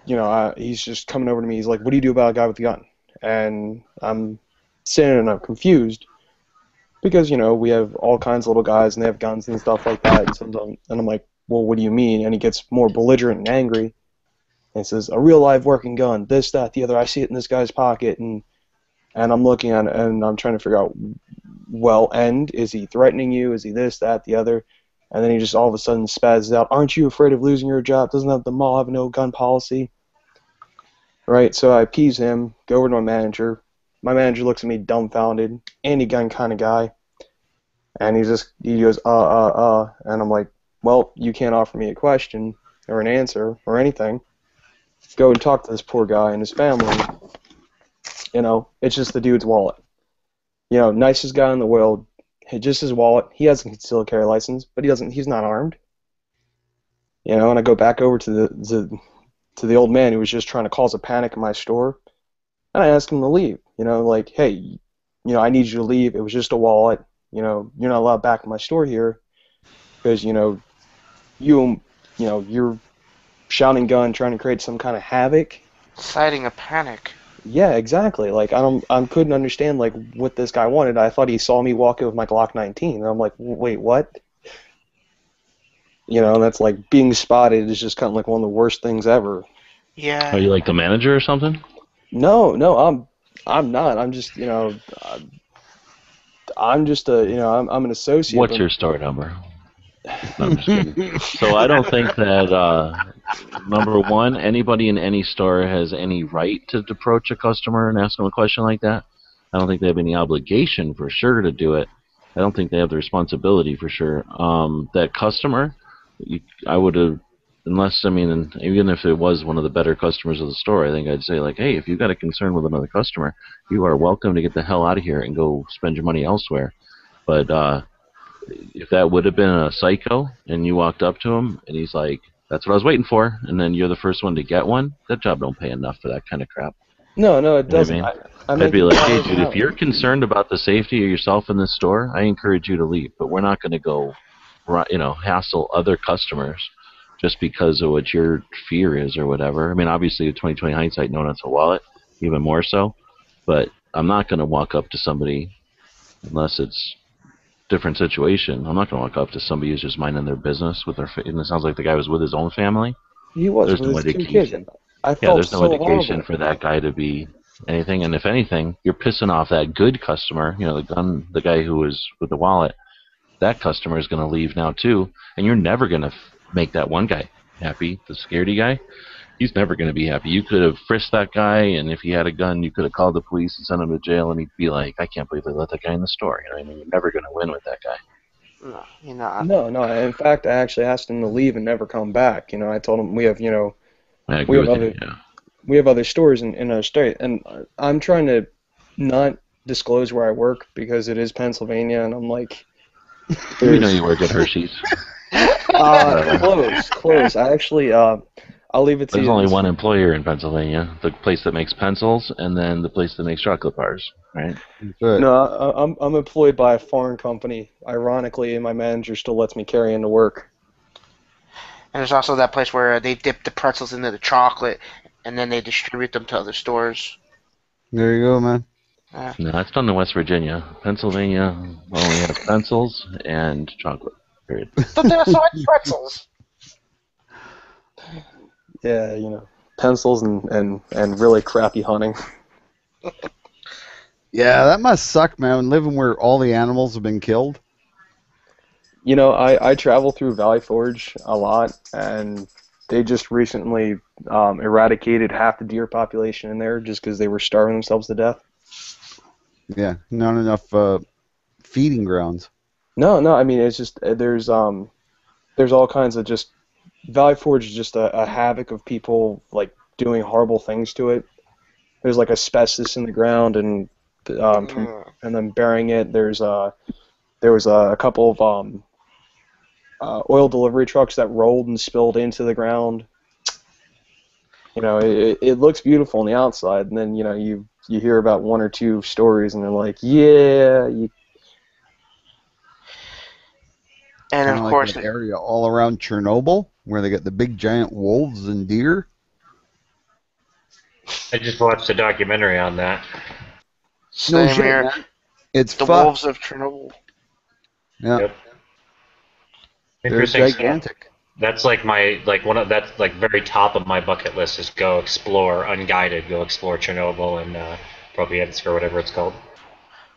[SPEAKER 7] just coming over to me. He's like, "What do you do about a guy with a gun?" and I'm sitting and I'm confused because we have all kinds of little guys and they have guns and stuff like that. And I'm like, well, what do you mean? And he gets more belligerent and angry. And he says, a real live working gun, this, that, the other. I see it in this guy's pocket, and I'm looking at it and I'm trying to figure out, well, and is he threatening you? Is he this, that, the other? And then he just all of a sudden spazzes out, aren't you afraid of losing your job? Doesn't the mall have a no gun policy? Right, so I appease him, go over to my manager. My manager looks at me dumbfounded, anti-gun kind of guy. And he goes, and I'm like, well, you can't offer me a question or an answer or anything. Go and talk to this poor guy and his family. It's just the dude's wallet. Nicest guy in the world, just his wallet. He has a concealed carry license, but he's not armed. And I go back over to the old man who was just trying to cause a panic in my store, and I ask him to leave. Like, hey, I need you to leave. It was just a wallet. You're not allowed back in my store here because you're shouting gun, trying to create some kind of havoc,
[SPEAKER 6] Inciting a panic.
[SPEAKER 7] Yeah, exactly. Like I couldn't understand like what this guy wanted. I thought he saw me walk in with my Glock 19, and I'm like, wait, what? That's like being spotted is just kind of like one of the worst things ever.
[SPEAKER 6] Yeah.
[SPEAKER 2] Are you like the manager or something?
[SPEAKER 7] No, I'm not. I'm just I'm just I'm an associate.
[SPEAKER 2] What's your store number? No, I'm just kidding. So I don't think that number one, anybody in any store has any right to approach a customer and ask them a question like that. I don't think they have any obligation for sure to do it. I don't think they have the responsibility for sure. That customer, I would have, even if it was one of the better customers of the store, I think I'd say like, hey, if you've got a concern with another customer, you are welcome to get the hell out of here and go spend your money elsewhere. But if that would have been a psycho and you walked up to him and he's like, that's what I was waiting for, and then you're the first one to get one, that job don't pay enough for that kind of crap.
[SPEAKER 7] No, it doesn't.
[SPEAKER 2] I'd be like, hey, dude, if you're concerned about the safety of yourself in this store, I encourage you to leave. But we're not going to go, hassle other customers just because of what your fear is or whatever. I mean, obviously, with 20/20 hindsight, no one has a wallet, even more so. But I'm not going to walk up to somebody unless it's different situation. I'm not going to walk up to somebody who's just minding their business with their. And it sounds like the guy was with his own family.
[SPEAKER 7] He was.
[SPEAKER 2] There's
[SPEAKER 7] with
[SPEAKER 2] no
[SPEAKER 7] his 2
[SPEAKER 2] indication.
[SPEAKER 7] kids. I felt
[SPEAKER 2] There's no
[SPEAKER 7] so
[SPEAKER 2] indication
[SPEAKER 7] horrible.
[SPEAKER 2] for that guy to be anything. And if anything, you're pissing off that good customer. The guy who was with the wallet. That customer is going to leave now too, and you're never going to make that one guy happy. The scaredy guy, he's never going to be happy. You could have frisked that guy, and if he had a gun, you could have called the police and sent him to jail, and he'd be like, I can't believe they let that guy in the store. You're never going to win with that guy.
[SPEAKER 6] No, you're not.
[SPEAKER 7] No. In fact, I actually asked him to leave and never come back. I told him we have,
[SPEAKER 2] I agree with you. Yeah.
[SPEAKER 7] we have other stores in our state, and I'm trying to not disclose where I work because it is Pennsylvania, and I'm like,
[SPEAKER 2] We know you work at Hershey's.
[SPEAKER 7] Close. I actually, I'll leave it to
[SPEAKER 2] There's
[SPEAKER 7] you.
[SPEAKER 2] only one employer in Pennsylvania, the place that makes pencils, and then the place that makes chocolate bars, right?
[SPEAKER 5] Good.
[SPEAKER 7] No, I'm employed by a foreign company. Ironically, and my manager still lets me carry into work.
[SPEAKER 6] And there's also that place where they dip the pretzels into the chocolate, and then they distribute them to other stores.
[SPEAKER 5] There you go, man.
[SPEAKER 2] No, that's done in West Virginia. Pennsylvania only has pencils and chocolate, period.
[SPEAKER 6] But they also have pretzels.
[SPEAKER 7] Yeah, pencils and really crappy hunting.
[SPEAKER 5] Yeah, that must suck, man. Living where all the animals have been killed.
[SPEAKER 7] I travel through Valley Forge a lot, and they just recently eradicated half the deer population in there just because they were starving themselves to death.
[SPEAKER 5] Yeah, not enough feeding grounds.
[SPEAKER 7] No, I mean it's just there's all kinds of just Valley Forge is just a havoc of people like doing horrible things to it. There's like asbestos in the ground and then burying it. There was a couple of oil delivery trucks that rolled and spilled into the ground. It looks beautiful on the outside, and then you hear about one or two stories, and they're like, yeah.
[SPEAKER 6] And
[SPEAKER 5] Kinda
[SPEAKER 6] of
[SPEAKER 5] like
[SPEAKER 6] course,
[SPEAKER 5] that area all around Chernobyl, where they got the big giant wolves and deer.
[SPEAKER 4] I just watched a documentary on that.
[SPEAKER 5] No
[SPEAKER 6] Same
[SPEAKER 5] shit,
[SPEAKER 6] here.
[SPEAKER 5] man. It's
[SPEAKER 6] The
[SPEAKER 5] fucked.
[SPEAKER 6] wolves of Chernobyl.
[SPEAKER 5] Yeah,
[SPEAKER 4] Yep.
[SPEAKER 5] they're
[SPEAKER 4] Interesting stuff.
[SPEAKER 5] gigantic.
[SPEAKER 4] That's like my one of that's like very top of my bucket list is go explore unguided, go explore Chernobyl and Propietsk or whatever it's called.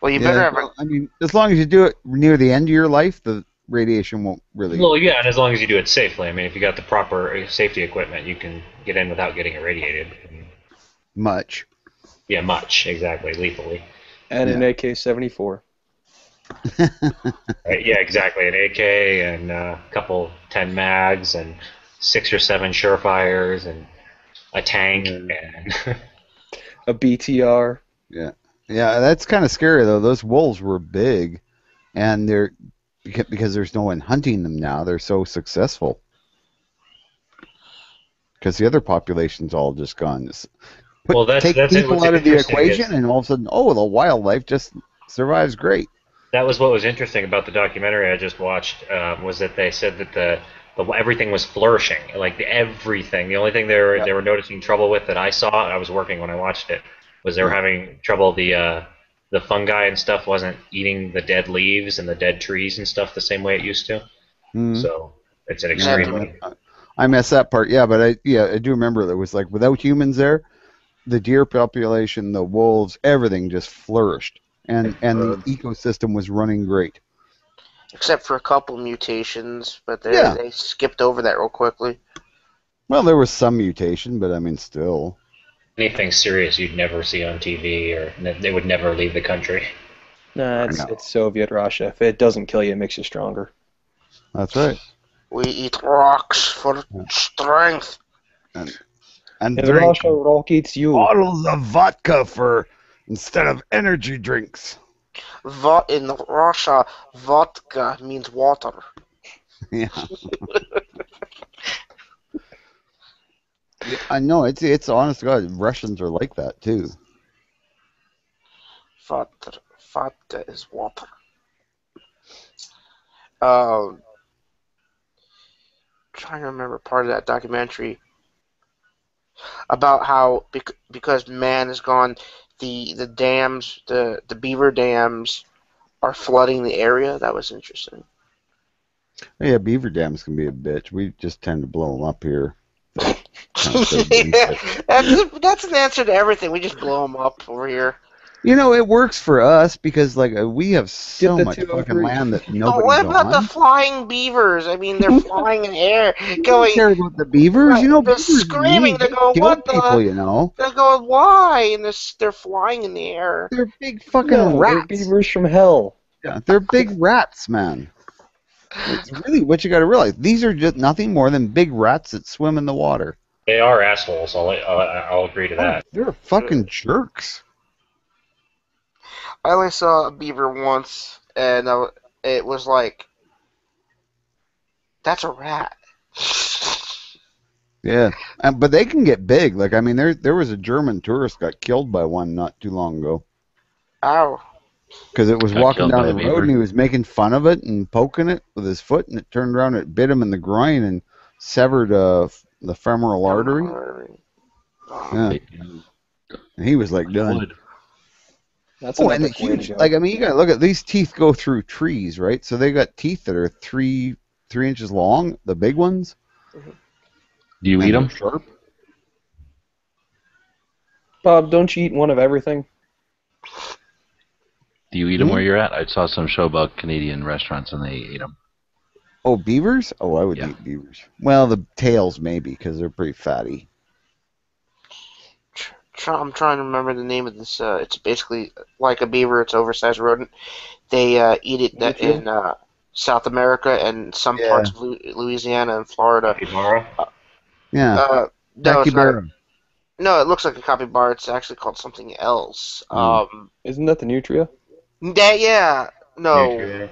[SPEAKER 6] Well, you
[SPEAKER 5] Yeah,
[SPEAKER 6] better have
[SPEAKER 5] well, I mean, as long as you do it near the end of your life, the radiation won't really.
[SPEAKER 4] Well, yeah, and as long as you do it safely. I mean, if you got the proper safety equipment, you can get in without getting irradiated.
[SPEAKER 5] Much.
[SPEAKER 4] Yeah, much exactly, lethally.
[SPEAKER 7] And an
[SPEAKER 5] Yeah.
[SPEAKER 7] AK-74.
[SPEAKER 4] Right, yeah, exactly. An AK and a couple 10 mags and 6 or 7 Surefires and a tank and
[SPEAKER 7] A BTR.
[SPEAKER 5] Yeah, that's kind of scary though. Those wolves were big, and they're because there's no one hunting them now. They're so successful because the other population's all just gone.
[SPEAKER 4] Well,
[SPEAKER 5] Take
[SPEAKER 4] that's
[SPEAKER 5] people
[SPEAKER 4] what's
[SPEAKER 5] out of the
[SPEAKER 4] interesting
[SPEAKER 5] equation,
[SPEAKER 4] is-
[SPEAKER 5] and all of a sudden, oh, the wildlife just survives great.
[SPEAKER 4] that was what was interesting about the documentary I just watched was that they said that the everything was flourishing, like everything. The only thing they were noticing trouble with that I saw, I was working when I watched it, was they were having trouble. The fungi and stuff wasn't eating the dead leaves and the dead trees and stuff the same way it used to.
[SPEAKER 5] Mhm.
[SPEAKER 4] So it's an
[SPEAKER 6] Yeah,
[SPEAKER 4] extremely
[SPEAKER 5] I missed that part. Yeah, but I do remember that it was like without humans there, the deer population, the wolves, everything just flourished, and the ecosystem was running great.
[SPEAKER 6] except for a couple mutations, but
[SPEAKER 5] Yeah.
[SPEAKER 6] they skipped over that real quickly.
[SPEAKER 5] Well, there was some mutation, but I mean, still.
[SPEAKER 4] anything serious you'd never see on TV, or they would never leave the country.
[SPEAKER 7] Nah,
[SPEAKER 5] know.
[SPEAKER 7] it's Soviet Russia. If it doesn't kill you, it makes you stronger.
[SPEAKER 5] That's right.
[SPEAKER 6] We eat rocks for strength.
[SPEAKER 5] And
[SPEAKER 7] In
[SPEAKER 5] drink
[SPEAKER 7] Russia, rock eats you.
[SPEAKER 5] bottles of vodka for instead of energy drinks.
[SPEAKER 6] In Russia, vodka means water.
[SPEAKER 5] Yeah. I know it's honest to God, Russians are like that too.
[SPEAKER 6] Vodka is water. Trying to remember part of that documentary about how because man is gone, the dams, the beaver dams, are flooding the area. That was interesting.
[SPEAKER 5] Yeah, beaver dams can be a bitch. We just tend to blow them up here.
[SPEAKER 6] Yeah, that's an answer to everything. We just blow them up over here.
[SPEAKER 5] You know, it works for us because like we have so
[SPEAKER 7] the
[SPEAKER 5] much
[SPEAKER 7] 203.
[SPEAKER 5] fucking land that
[SPEAKER 6] But
[SPEAKER 5] nobody's
[SPEAKER 6] what about
[SPEAKER 5] on.
[SPEAKER 6] the flying beavers? I mean, they're flying in the air,
[SPEAKER 5] I don't
[SPEAKER 6] going.
[SPEAKER 5] care about the beavers.
[SPEAKER 6] Right,
[SPEAKER 5] You know,
[SPEAKER 6] they're
[SPEAKER 5] beavers
[SPEAKER 6] screaming, they're
[SPEAKER 5] they
[SPEAKER 6] going,
[SPEAKER 5] kill
[SPEAKER 6] "What the-"
[SPEAKER 5] people, you know.
[SPEAKER 6] They're going, why? And they're flying in the air.
[SPEAKER 5] They're big fucking
[SPEAKER 7] No, they're
[SPEAKER 5] rats.
[SPEAKER 7] beavers from hell.
[SPEAKER 5] Yeah, they're big rats, man. It's really what you got to realize. These are just nothing more than big rats that swim in the water.
[SPEAKER 4] They are assholes. I'll agree to that.
[SPEAKER 5] They're fucking jerks.
[SPEAKER 6] I only saw a beaver once, and it was like, that's a rat.
[SPEAKER 5] Yeah, but they can get big. Like I mean, there was a German tourist got killed by one not too long ago
[SPEAKER 6] Ow.
[SPEAKER 5] because it was
[SPEAKER 2] Got
[SPEAKER 5] walking
[SPEAKER 2] killed
[SPEAKER 5] down
[SPEAKER 2] by
[SPEAKER 5] the
[SPEAKER 2] a
[SPEAKER 5] road
[SPEAKER 2] beaver?
[SPEAKER 5] and he was making fun of it and poking it with his foot, and it turned around and it bit him in the groin and severed the femoral artery. Yeah, and he was like done.
[SPEAKER 2] Would.
[SPEAKER 7] That's
[SPEAKER 5] Oh,
[SPEAKER 7] an
[SPEAKER 5] and the
[SPEAKER 7] epic way to
[SPEAKER 5] huge,
[SPEAKER 7] go.
[SPEAKER 5] like I mean, you gotta look at these teeth go through trees, right? So they got teeth that are 3 inches long, the big ones.
[SPEAKER 2] Do you eat them?
[SPEAKER 5] Sharp.
[SPEAKER 7] Bob, don't you eat one of everything?
[SPEAKER 2] Do you eat them
[SPEAKER 5] Hmm?
[SPEAKER 2] where you're at? I saw some show about Canadian restaurants and they ate them.
[SPEAKER 5] Oh, beavers? Oh, I would
[SPEAKER 2] Yeah.
[SPEAKER 5] eat beavers. Well, the tails maybe because they're pretty fatty.
[SPEAKER 6] I'm trying to remember the name of this. It's basically like a beaver. It's an oversized rodent. They eat it in South America and some
[SPEAKER 5] Yeah.
[SPEAKER 6] parts of Louisiana and Florida.
[SPEAKER 4] Capybara?
[SPEAKER 5] Yeah,
[SPEAKER 6] No, it's not.
[SPEAKER 5] capybara.
[SPEAKER 6] No, it looks like a capybara. It's actually called something else.
[SPEAKER 7] Isn't that the nutria?
[SPEAKER 6] Yeah. No.
[SPEAKER 4] Nutria.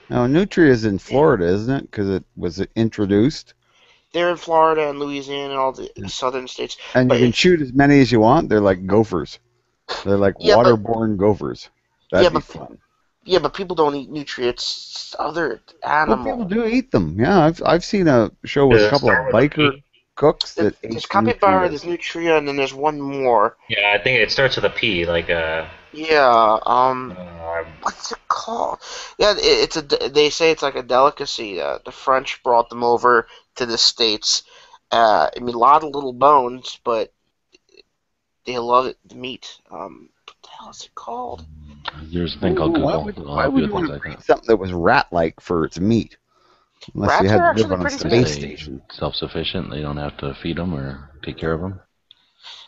[SPEAKER 5] No, nutria is in Florida, isn't it? Because it was introduced,
[SPEAKER 6] They're in Florida and Louisiana and all the southern states.
[SPEAKER 5] and
[SPEAKER 6] But
[SPEAKER 5] you can
[SPEAKER 6] it-
[SPEAKER 5] shoot as many as you want. They're like gophers. They're like
[SPEAKER 6] Yeah, but-
[SPEAKER 5] waterborne gophers. That'd
[SPEAKER 6] Yeah,
[SPEAKER 5] be
[SPEAKER 6] but-
[SPEAKER 5] fun.
[SPEAKER 6] Yeah, but people don't eat nutrients. It's other
[SPEAKER 5] Well, people
[SPEAKER 6] animals.
[SPEAKER 5] do eat them. Yeah, I've seen a show with
[SPEAKER 4] Does
[SPEAKER 5] a
[SPEAKER 4] it
[SPEAKER 5] couple
[SPEAKER 4] start
[SPEAKER 5] of
[SPEAKER 4] with a
[SPEAKER 5] biker
[SPEAKER 4] P?
[SPEAKER 5] cooks that ate
[SPEAKER 6] There's capybara,
[SPEAKER 5] nutria.
[SPEAKER 6] there's nutria, and then there's one more.
[SPEAKER 4] Yeah, I think it starts with a P, like
[SPEAKER 6] Yeah.
[SPEAKER 4] uh,
[SPEAKER 6] What's it called? Yeah, it's a. They say it's like a delicacy. The French brought them over to the States. I mean, a lot of little bones, but they love it. The meat. What the hell is it called?
[SPEAKER 2] There's a thing called
[SPEAKER 5] Why
[SPEAKER 2] Google.
[SPEAKER 5] would,
[SPEAKER 2] It'll
[SPEAKER 5] why
[SPEAKER 2] help
[SPEAKER 5] would
[SPEAKER 2] you
[SPEAKER 5] you
[SPEAKER 2] with
[SPEAKER 5] want
[SPEAKER 2] things
[SPEAKER 5] to
[SPEAKER 2] like
[SPEAKER 5] breed
[SPEAKER 2] that.
[SPEAKER 5] something that was rat-like for its meat? Unless
[SPEAKER 6] Rats
[SPEAKER 5] you had
[SPEAKER 6] are
[SPEAKER 5] to live
[SPEAKER 6] actually
[SPEAKER 5] on a
[SPEAKER 6] pretty
[SPEAKER 5] space
[SPEAKER 6] big.
[SPEAKER 5] station.
[SPEAKER 2] Self-sufficient. They don't have to feed them or take care of them.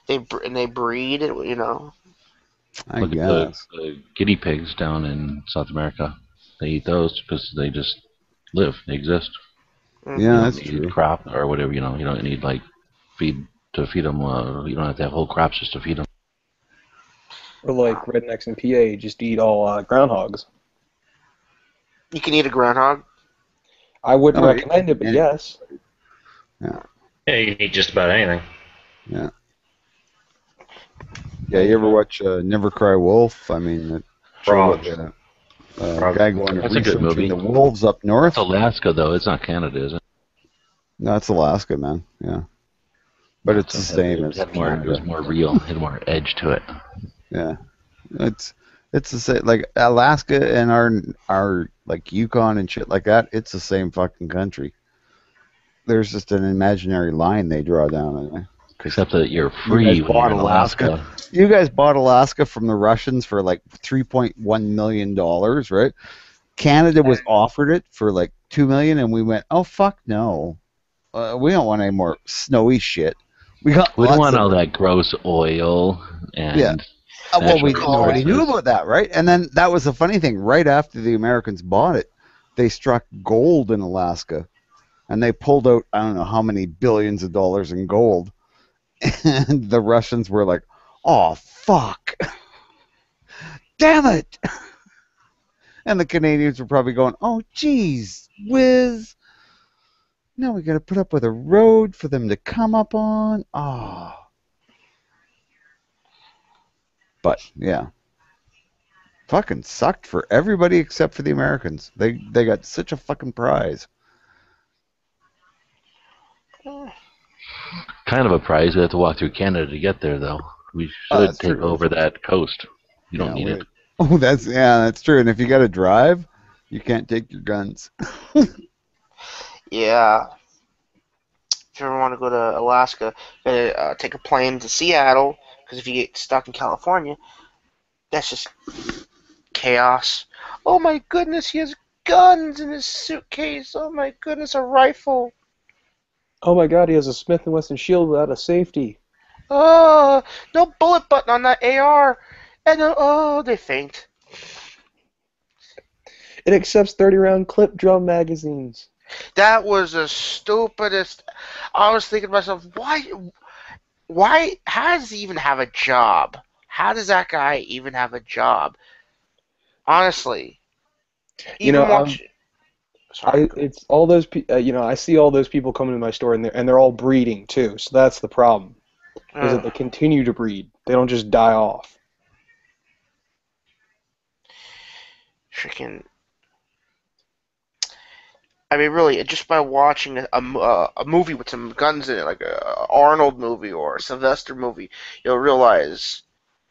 [SPEAKER 6] They breed. You know.
[SPEAKER 5] I
[SPEAKER 2] Look at
[SPEAKER 5] guess.
[SPEAKER 2] the guinea pigs down in South America. They eat those because they just live. They exist.
[SPEAKER 6] Mhm.
[SPEAKER 2] You
[SPEAKER 5] Yeah,
[SPEAKER 2] don't
[SPEAKER 5] that's
[SPEAKER 2] need
[SPEAKER 5] true.
[SPEAKER 2] crop or whatever. You don't need like feed to feed them. You don't have to have whole crops just to feed them.
[SPEAKER 7] Or like rednecks in PA just eat all groundhogs.
[SPEAKER 6] You can eat a groundhog.
[SPEAKER 7] I wouldn't
[SPEAKER 5] Oh, yeah.
[SPEAKER 7] recommend it, but
[SPEAKER 5] Yeah.
[SPEAKER 7] yes.
[SPEAKER 4] yeah, you can eat just about anything.
[SPEAKER 5] Yeah. Yeah, you ever watch Never Cry Wolf? I mean, it showed
[SPEAKER 4] Frogs.
[SPEAKER 5] about a
[SPEAKER 4] Frogs.
[SPEAKER 5] guy going to
[SPEAKER 2] That's a good
[SPEAKER 5] researching
[SPEAKER 2] movie.
[SPEAKER 5] the wolves up north.
[SPEAKER 2] That's Alaska though. It's not Canada, is it?
[SPEAKER 5] No, it's Alaska, man. Yeah. But it's the same as
[SPEAKER 2] It was
[SPEAKER 5] Canada.
[SPEAKER 2] more real. It had more edge to it.
[SPEAKER 5] Yeah. It's the same, like Alaska and our like Yukon and shit like that. It's the same fucking country. There's just an imaginary line they draw down.
[SPEAKER 2] Except that you're
[SPEAKER 5] You
[SPEAKER 2] free
[SPEAKER 5] guys
[SPEAKER 2] when
[SPEAKER 5] bought
[SPEAKER 2] you're in Alaska.
[SPEAKER 5] You guys bought Alaska from the Russians for like $3.1 million, right? Canada was offered it for like $2 million, and we went, oh fuck no, we don't want any more snowy shit. We
[SPEAKER 2] We don't want all
[SPEAKER 5] of
[SPEAKER 2] that gross oil and
[SPEAKER 5] Yeah. Well,
[SPEAKER 2] natural
[SPEAKER 5] nobody knew
[SPEAKER 2] resources.
[SPEAKER 5] about that, right? And then that was the funny thing. Right after the Americans bought it, they struck gold in Alaska, and they pulled out I don't know how many billions of dollars in gold. And the Russians were like, "Oh fuck, damn it!" And the Canadians were probably going, "Oh geez, whiz! Now we got to put up with a road for them to come up on." Oh, but yeah, fucking sucked for everybody except for the Americans. They got such a fucking prize.
[SPEAKER 2] Kind of a prize. We have to walk through Canada to get there, though. We
[SPEAKER 5] Oh,
[SPEAKER 2] should
[SPEAKER 5] that's
[SPEAKER 2] take
[SPEAKER 5] true.
[SPEAKER 2] over that coast. You don't need it.
[SPEAKER 5] Oh, that's true. And if you got to drive, you can't take your guns.
[SPEAKER 6] Yeah. If you ever want to go to Alaska, take a plane to Seattle, because if you get stuck in California, that's just chaos. Oh my goodness, he has guns in his suitcase. Oh my goodness, a rifle.
[SPEAKER 7] Oh my god, he has a Smith & Wesson shield without a safety.
[SPEAKER 6] Oh, no bullet button on that AR. And they faint.
[SPEAKER 7] It accepts 30-round clip drum magazines.
[SPEAKER 6] That was the stupidest. I was thinking to myself, why, how does he even have a job? How does that guy even have a job? Honestly.
[SPEAKER 7] It's all those I see all those people coming to my store and they're all breeding too. So that's the problem. Is that they continue to breed. They don't just die off.
[SPEAKER 6] Freaking. I mean, really, just by watching a movie with some guns in it, like a Arnold movie or a Sylvester movie, you'll realize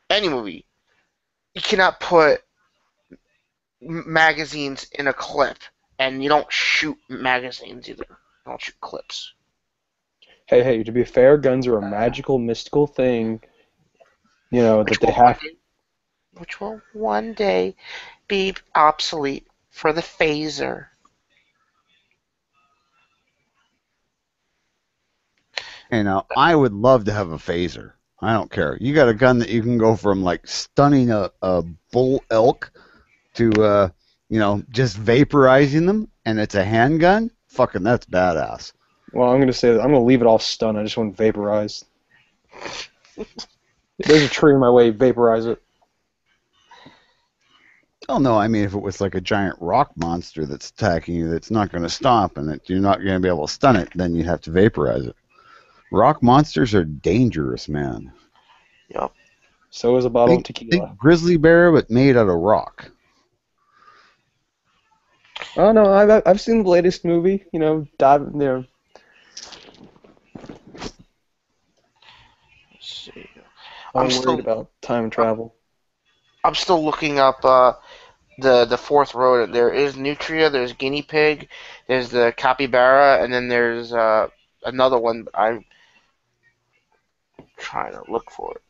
[SPEAKER 6] any movie, you cannot put magazines in a clip, and you don't shoot magazines either. You don't shoot clips.
[SPEAKER 7] Hey, to be fair, guns are a magical, mystical thing. That they have.
[SPEAKER 6] Which will one day be obsolete for the phaser.
[SPEAKER 5] I would love to have a phaser. I don't care. You got a gun that you can go from like stunning a bull elk to just vaporizing them, and it's a handgun. Fucking, that's badass.
[SPEAKER 7] Well, I'm gonna say that I'm gonna leave it all stunned. I just want vaporized. There's a tree in my way. Vaporize it.
[SPEAKER 5] Oh no, I mean if it was like a giant rock monster that's attacking you, that's not going to stop, and that you're not going to be able to stun it, then you'd have to vaporize it. Rock monsters are dangerous, man.
[SPEAKER 6] Yep.
[SPEAKER 7] So is a bottle of tequila.
[SPEAKER 5] Think grizzly bear, but made out of rock.
[SPEAKER 7] Oh no, I've seen the latest movie. Dive there. I'm
[SPEAKER 6] I'm
[SPEAKER 7] worried
[SPEAKER 6] still
[SPEAKER 7] about time travel.
[SPEAKER 6] I'm still looking up the fourth rodent. There is nutria, there's guinea pig, there's the capybara, and then there's another one. I'm trying to look for it.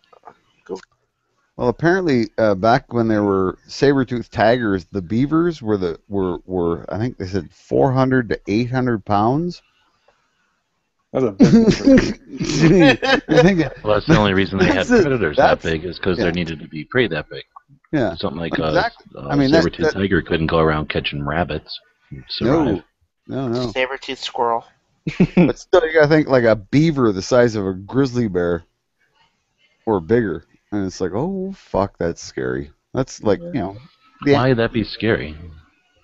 [SPEAKER 5] Well, apparently, back when there were saber-toothed tigers, the beavers were I think they said 400 to 800 pounds.
[SPEAKER 7] That's a big beaver.
[SPEAKER 5] You're thinking,
[SPEAKER 2] Well, that's the only reason they had
[SPEAKER 5] That's it.
[SPEAKER 2] predators that
[SPEAKER 5] That's-
[SPEAKER 2] big is because
[SPEAKER 5] yeah.
[SPEAKER 2] there needed to be prey that big.
[SPEAKER 5] yeah,
[SPEAKER 2] Something like
[SPEAKER 5] Exactly.
[SPEAKER 2] a
[SPEAKER 5] I mean, that-
[SPEAKER 2] saber-toothed
[SPEAKER 5] that-
[SPEAKER 2] tiger couldn't go around catching rabbits and survive.
[SPEAKER 5] no.
[SPEAKER 6] Saber-toothed squirrel.
[SPEAKER 5] But still, you gotta think like a beaver the size of a grizzly bear or bigger, and it's like, oh fuck, that's scary. That's like, yeah,
[SPEAKER 2] Why would that be scary?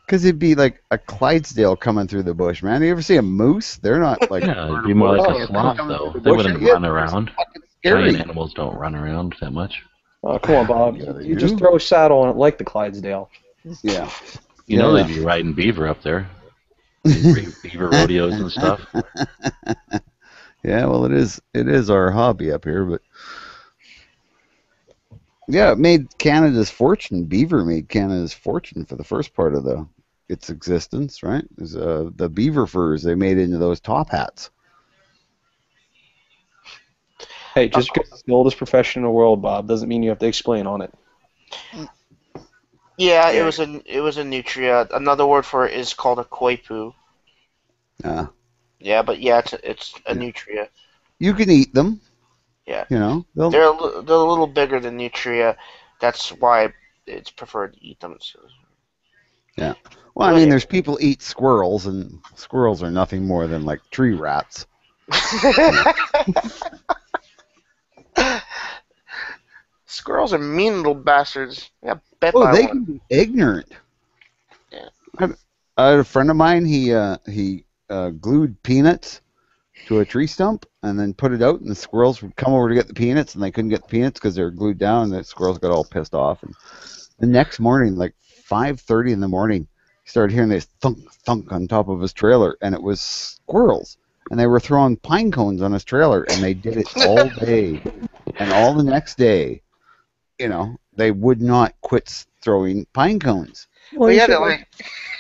[SPEAKER 5] because it'd be like a Clydesdale coming through the bush, man. You ever see a moose? They're not like
[SPEAKER 2] Yeah, it'd be more like
[SPEAKER 5] Oh,
[SPEAKER 2] a sloth,
[SPEAKER 5] coming
[SPEAKER 2] though.
[SPEAKER 5] through the
[SPEAKER 2] They
[SPEAKER 5] bush.
[SPEAKER 2] wouldn't
[SPEAKER 5] Yeah,
[SPEAKER 2] run
[SPEAKER 5] it's
[SPEAKER 2] around.
[SPEAKER 5] fucking scary.
[SPEAKER 2] Giant animals don't run around that much.
[SPEAKER 7] Oh, come on, Bob.
[SPEAKER 5] Yeah, they
[SPEAKER 7] You just
[SPEAKER 5] do.
[SPEAKER 7] throw a saddle on it like the Clydesdale.
[SPEAKER 5] Yeah.
[SPEAKER 2] You know
[SPEAKER 5] Yeah.
[SPEAKER 2] they'd be riding beaver up there. Beaver rodeos and stuff.
[SPEAKER 5] Yeah, well, it is our hobby up here, but yeah, it made Canada's fortune. Beaver made Canada's fortune for the first part of its existence, right? Is the beaver furs they made into those top hats.
[SPEAKER 7] Hey, just because it's the oldest profession in the world, Bob, doesn't mean you have to explain on it.
[SPEAKER 6] Yeah, it was a nutria. Another word for it is called a koipu.
[SPEAKER 5] Uh,
[SPEAKER 6] Yeah, but yeah, it's a nutria.
[SPEAKER 5] you can eat them.
[SPEAKER 6] Yeah.
[SPEAKER 5] You know,
[SPEAKER 6] They're a little bigger than nutria. That's why it's preferred to eat them. So.
[SPEAKER 5] well, I mean, there's people eat squirrels, and squirrels are nothing more than like tree rats.
[SPEAKER 6] Squirrels are mean little bastards. I got bit
[SPEAKER 5] Oh,
[SPEAKER 6] by
[SPEAKER 5] they
[SPEAKER 6] one.
[SPEAKER 5] can be ignorant.
[SPEAKER 6] Yeah.
[SPEAKER 5] I had a friend of mine. He glued peanuts to a tree stump and then put it out, and the squirrels would come over to get the peanuts, and they couldn't get the peanuts because they were glued down, and the squirrels got all pissed off. And the next morning, like 5:30 in the morning, he started hearing this thunk thunk on top of his trailer, and it was squirrels, and they were throwing pine cones on his trailer, and they did it all day, and all the next day. You know, they would not quit throwing pine cones.
[SPEAKER 6] Well, yeah, they're like.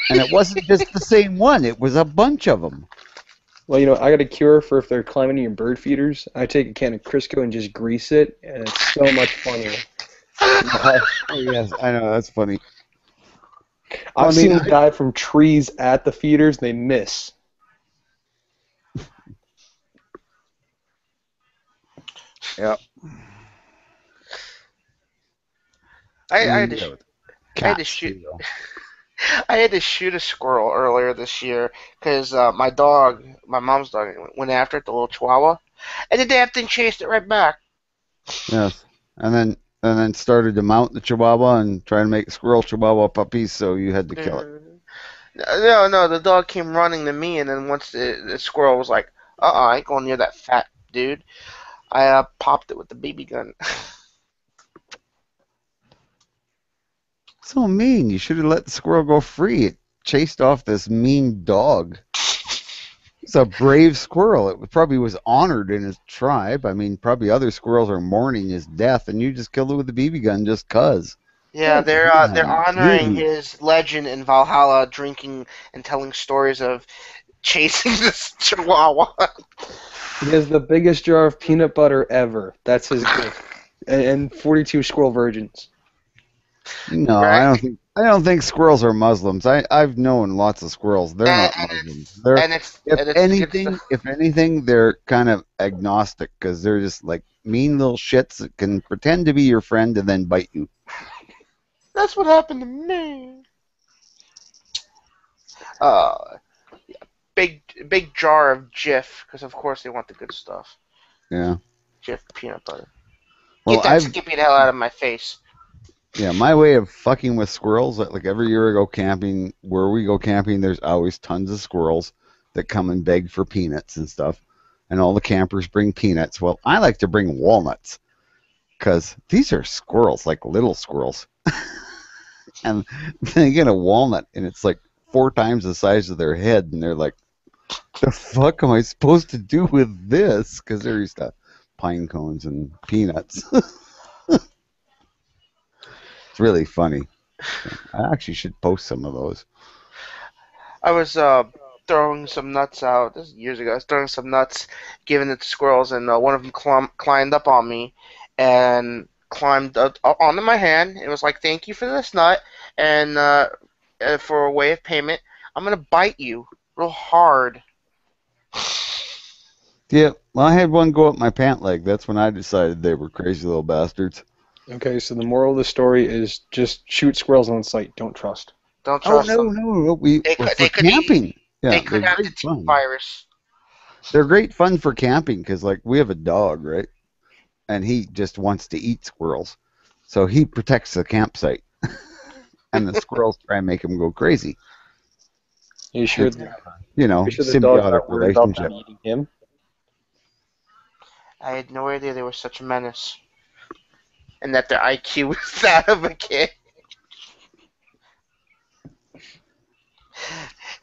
[SPEAKER 5] And it wasn't just the same one, it was a bunch of them.
[SPEAKER 7] Well, you know, I got a cure for if they're climbing in your bird feeders. I take a can of Crisco and just grease it, and it's so much funnier.
[SPEAKER 5] Oh, yes, I know, that's funny.
[SPEAKER 7] I've
[SPEAKER 5] I mean,
[SPEAKER 7] seen them dive from trees at the feeders, they miss.
[SPEAKER 5] Yep.
[SPEAKER 6] I had to
[SPEAKER 5] Yeah, with
[SPEAKER 6] I had to
[SPEAKER 5] cats,
[SPEAKER 6] shoot.
[SPEAKER 5] you know.
[SPEAKER 6] I had to shoot a squirrel earlier this year because my dog, my mom's dog, went after it, the little chihuahua, and the damn thing chased it right back.
[SPEAKER 5] Yes. And then started to mount the chihuahua and try to make squirrel chihuahua puppies, so you had to kill it.
[SPEAKER 6] No, the dog came running to me, and then once the squirrel was like, I ain't going near that fat dude, I popped it with the BB gun.
[SPEAKER 5] So mean. You should have let the squirrel go free. It chased off this mean dog. It's a brave squirrel. It probably was honored in his tribe. I mean, probably other squirrels are mourning his death, and you just killed it with a BB gun just 'cause.
[SPEAKER 6] Yeah, they're honoring
[SPEAKER 5] dude.
[SPEAKER 6] his legend in Valhalla, drinking and telling stories of chasing this chihuahua.
[SPEAKER 7] He has the biggest jar of peanut butter ever. That's his gift. And 42 squirrel virgins.
[SPEAKER 5] No,
[SPEAKER 6] Right.
[SPEAKER 5] I don't think squirrels are Muslims. I've known lots of squirrels. They're not Muslims. They're
[SPEAKER 6] And
[SPEAKER 5] if anything, they're kind of agnostic because they're just like mean little shits that can pretend to be your friend and then bite you.
[SPEAKER 6] that's what happened to me. Big jar of Jif, because of course they want the good stuff.
[SPEAKER 5] Yeah.
[SPEAKER 6] Jif peanut butter.
[SPEAKER 5] Well,
[SPEAKER 6] Get that Skippy the hell out of my face.
[SPEAKER 5] Yeah, my way of fucking with squirrels, like every year I go camping, where we go camping, there's always tons of squirrels that come and beg for peanuts and stuff. And all the campers bring peanuts. Well, I like to bring walnuts because these are squirrels, like little squirrels. And they get a walnut, and it's like 4 times the size of their head, and they're like, the fuck am I supposed to do with this? Because they're used to pine cones and peanuts. It's really funny. I actually should post some of those.
[SPEAKER 6] I was throwing some nuts out. This is years ago. I was throwing some nuts, giving it to squirrels, and one of them climbed up on me and climbed up onto my hand. It was like, "Thank you for this nut, and for a way of payment, I'm gonna bite you real hard."
[SPEAKER 5] Yeah, well, I had one go up my pant leg. That's when I decided they were crazy little bastards.
[SPEAKER 7] Okay, so the moral of the story is just shoot squirrels on sight. Don't trust.
[SPEAKER 6] Don't
[SPEAKER 5] Oh
[SPEAKER 6] trust
[SPEAKER 5] no,
[SPEAKER 6] them.
[SPEAKER 5] no, we
[SPEAKER 6] They
[SPEAKER 5] well,
[SPEAKER 6] could.
[SPEAKER 5] for
[SPEAKER 6] They could.
[SPEAKER 5] camping. Yeah,
[SPEAKER 6] They could
[SPEAKER 5] they're
[SPEAKER 6] have the
[SPEAKER 5] great
[SPEAKER 6] T
[SPEAKER 5] fun.
[SPEAKER 6] virus.
[SPEAKER 5] They're great fun for camping because, like, we have a dog, right? And he just wants to eat squirrels, so he protects the campsite, and the squirrels try and make him go crazy.
[SPEAKER 7] Are you sure?
[SPEAKER 5] It's, you know,
[SPEAKER 7] You sure the dog's
[SPEAKER 5] symbiotic
[SPEAKER 7] not worried about
[SPEAKER 5] relationship.
[SPEAKER 7] them eating him?
[SPEAKER 6] I had no idea they were such a menace, and that their IQ was that of a kid.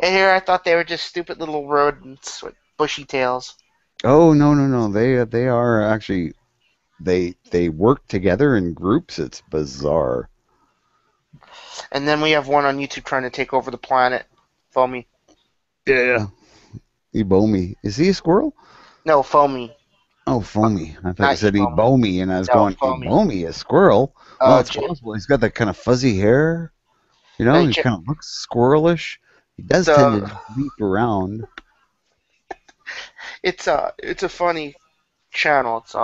[SPEAKER 6] And here I thought they were just stupid little rodents with bushy tails.
[SPEAKER 5] Oh no, no, no! They are actually they work together in groups. It's bizarre.
[SPEAKER 6] And then we have one on YouTube trying to take over the planet. Foamy.
[SPEAKER 5] Yeah. Ebomi. Is he a squirrel?
[SPEAKER 6] No, Foamy.
[SPEAKER 5] Oh, Foamy. I thought you
[SPEAKER 6] Not
[SPEAKER 5] said
[SPEAKER 6] Ebomi.
[SPEAKER 5] Ebomi, and I was
[SPEAKER 6] No,
[SPEAKER 5] going,
[SPEAKER 6] Foamy.
[SPEAKER 5] Ebomi, a squirrel? Well, it's
[SPEAKER 6] Jim-
[SPEAKER 5] possible. He's got that kind of fuzzy hair. You know,
[SPEAKER 6] Hey,
[SPEAKER 5] he
[SPEAKER 6] Jim-
[SPEAKER 5] kind of looks squirrelish. He does
[SPEAKER 6] The-
[SPEAKER 5] tend to leap around.
[SPEAKER 6] It's a funny channel. It's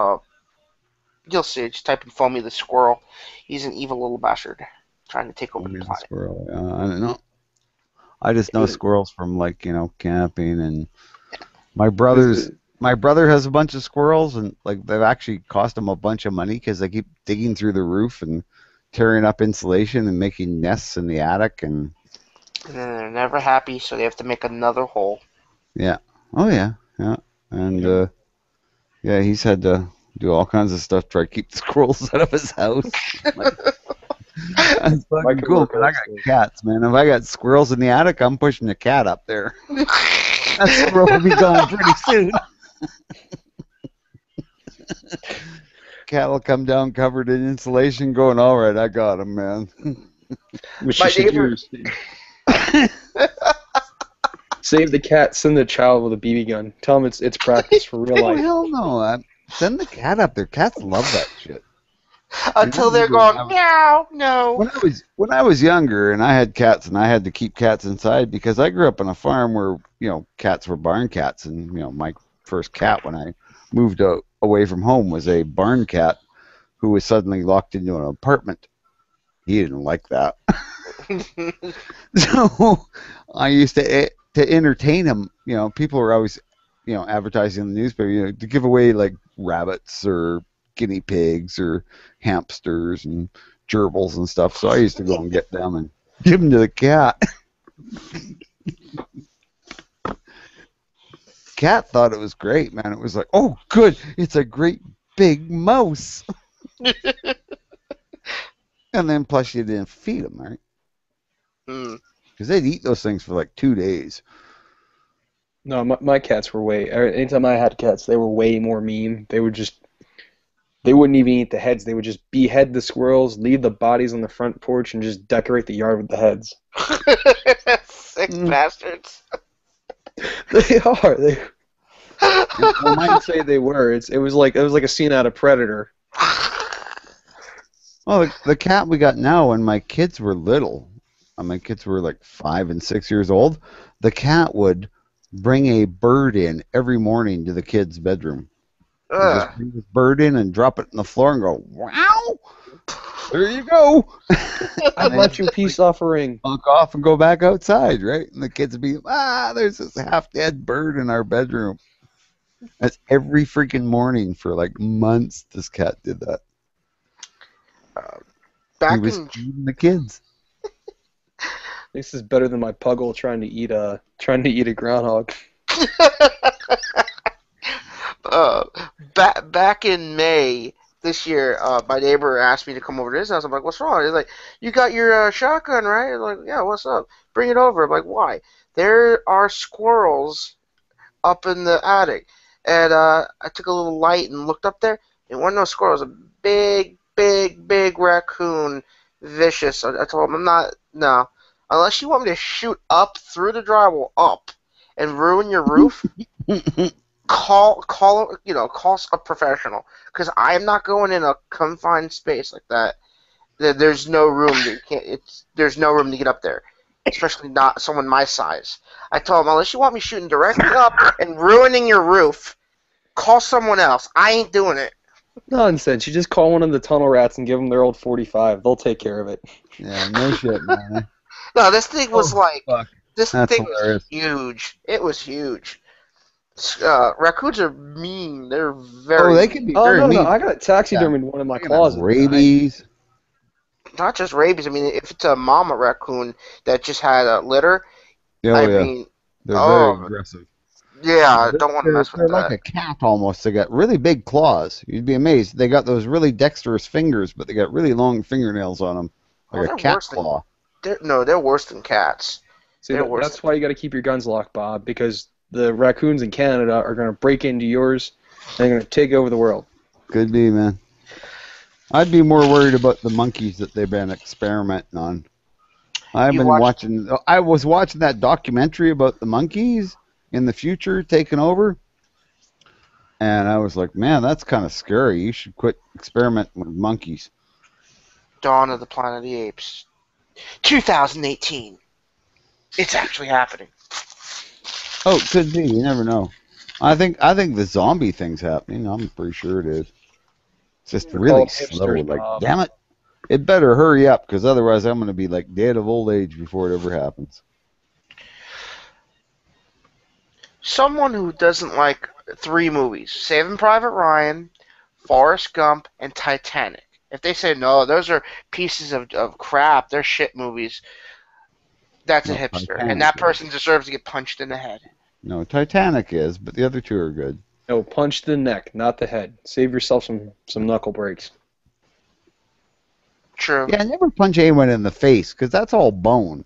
[SPEAKER 6] you'll see. Just type in Foamy the squirrel. He's an evil little bastard trying to take over
[SPEAKER 5] Foamy
[SPEAKER 6] the
[SPEAKER 5] the
[SPEAKER 6] planet.
[SPEAKER 5] squirrel. I don't know. I just know squirrels from, like, you know, camping, and my brother has a bunch of squirrels, and like they've actually cost him a bunch of money because they keep digging through the roof and tearing up insulation and making nests in the attic, and
[SPEAKER 6] And then they're never happy, so they have to make another hole.
[SPEAKER 5] yeah, oh yeah, yeah, and yeah, he's had to do all kinds of stuff to try to keep the squirrels out of his house. That's fucking
[SPEAKER 7] could
[SPEAKER 5] cool,
[SPEAKER 7] work
[SPEAKER 5] but I
[SPEAKER 7] out,
[SPEAKER 5] got
[SPEAKER 7] Steve.
[SPEAKER 5] cats, man. If I got squirrels in the attic, I'm pushing a cat up there. That squirrel will be gone pretty soon. Cat will come down covered in insulation, going, "All right, I got him, man."
[SPEAKER 7] Which
[SPEAKER 6] My
[SPEAKER 7] you should
[SPEAKER 6] neighbor-
[SPEAKER 7] do. Steve. Save the cat. Send the child with a BB gun. Tell him it's practice for real
[SPEAKER 5] Oh
[SPEAKER 7] life.
[SPEAKER 5] hell no! Send the cat up there. Cats love that shit.
[SPEAKER 6] Until they're going, meow, no.
[SPEAKER 5] When I was younger and I had cats and I had to keep cats inside because I grew up on a farm where, you know, cats were barn cats, and, you know, my first cat when I moved away from home was a barn cat who was suddenly locked into an apartment. He didn't like that. So I used to entertain him. You know, people were always, you know, advertising in the newspaper, you know, to give away like rabbits or guinea pigs or hamsters and gerbils and stuff. So I used to go and get them and give them to the cat. Cat thought it was great, man. It was like, oh, good, it's a great big mouse. And then plus you didn't feed them, right? Because they'd eat those things for like 2 days.
[SPEAKER 7] No, my cats were anytime I had cats, they were way more mean. They wouldn't even eat the heads. They would just behead the squirrels, leave the bodies on the front porch, and just decorate the yard with the heads.
[SPEAKER 6] Sick bastards.
[SPEAKER 7] They are. I might say they were. It was like a scene out of Predator.
[SPEAKER 5] Well, the cat we got now, when my kids were little, my kids were like 5 and 6 years old, the cat would bring a bird in every morning to the kids' bedroom. Just bring this bird in and drop it on the floor and go, wow, there you go.
[SPEAKER 7] I brought you a peace offering.
[SPEAKER 5] Fuck off and go back outside, right? And the kids would be, there's this half-dead bird in our bedroom. That's every freaking morning for like months. This cat did that. He was feeding the kids.
[SPEAKER 7] This is better than my puggle trying to eat a groundhog.
[SPEAKER 6] Back in May this year, my neighbor asked me to come over to his house. I'm like, "What's wrong?" He's like, "You got your shotgun, right?" I'm like, "Yeah, what's up? Bring it over." I'm like, "Why?" "There are squirrels up in the attic." And I took a little light and looked up there. It wasn't no squirrels. A big raccoon vicious. I told him I'm not. No, unless you want me to shoot up through the drywall up and ruin your roof. Call a professional, because I'm not going in a confined space like that. There's no room. There's no room to get up there, especially not someone my size. I told him, unless you want me shooting directly up and ruining your roof, call someone else. I ain't doing it.
[SPEAKER 7] Nonsense. You just call one of the tunnel rats and give them their old 45. They'll take care of it.
[SPEAKER 5] Yeah, no shit, man.
[SPEAKER 6] No, this thing was
[SPEAKER 5] Fuck.
[SPEAKER 6] this
[SPEAKER 5] That's
[SPEAKER 6] thing
[SPEAKER 5] hilarious.
[SPEAKER 6] was huge. It was huge. Raccoons are mean. They're very.
[SPEAKER 5] Oh, they can be
[SPEAKER 7] Oh,
[SPEAKER 5] very
[SPEAKER 7] no,
[SPEAKER 5] mean.
[SPEAKER 7] no. I got a taxidermy in one of my
[SPEAKER 5] They can have
[SPEAKER 7] closets.
[SPEAKER 5] rabies.
[SPEAKER 6] Not just rabies. I mean, if it's a mama raccoon that just had a litter,
[SPEAKER 5] Oh,
[SPEAKER 6] I
[SPEAKER 5] yeah.
[SPEAKER 6] mean,
[SPEAKER 5] They're
[SPEAKER 6] oh,
[SPEAKER 5] very aggressive.
[SPEAKER 6] yeah, I don't want to mess
[SPEAKER 5] They're
[SPEAKER 6] with
[SPEAKER 5] like
[SPEAKER 6] that.
[SPEAKER 5] a cat almost. They got really big claws. You'd be amazed. They got those really dexterous fingers, but they got really long fingernails on them,
[SPEAKER 6] Oh,
[SPEAKER 5] like
[SPEAKER 6] they're
[SPEAKER 5] a cat
[SPEAKER 6] worse than-
[SPEAKER 5] claw.
[SPEAKER 6] They're worse than cats.
[SPEAKER 7] See,
[SPEAKER 6] They're worse.
[SPEAKER 7] that's why you got to keep your guns locked, Bob, because the raccoons in Canada are going to break into yours and they're going to take over the world.
[SPEAKER 5] Could be, man. I'd be more worried about the monkeys that they've been experimenting on. I was watching that documentary about the monkeys in the future taking over, and I was like, man, that's kind of scary. You should quit experimenting with monkeys.
[SPEAKER 6] Dawn of the Planet of the Apes, 2018. It's actually happening.
[SPEAKER 5] Oh, it could be. You never know. I think the zombie thing's happening. I'm pretty sure it is. It's just
[SPEAKER 7] They're
[SPEAKER 5] really
[SPEAKER 7] called
[SPEAKER 5] slow.
[SPEAKER 7] hipsters,
[SPEAKER 5] Like,
[SPEAKER 7] Bob.
[SPEAKER 5] damn it. It better hurry up, because otherwise I'm going to be like dead of old age before it ever happens.
[SPEAKER 6] Someone who doesn't like 3 movies: Saving Private Ryan, Forrest Gump, and Titanic. If they say no, those are pieces of crap, they're shit movies, that's a
[SPEAKER 5] No,
[SPEAKER 6] hipster,
[SPEAKER 5] Titanic
[SPEAKER 6] and that
[SPEAKER 5] is.
[SPEAKER 6] person deserves to get punched in the head.
[SPEAKER 5] No, Titanic is, but the other two are good.
[SPEAKER 7] No, punch the neck, not the head. Save yourself some knuckle breaks.
[SPEAKER 6] True.
[SPEAKER 5] Yeah, never punch anyone in the face, because that's all bone.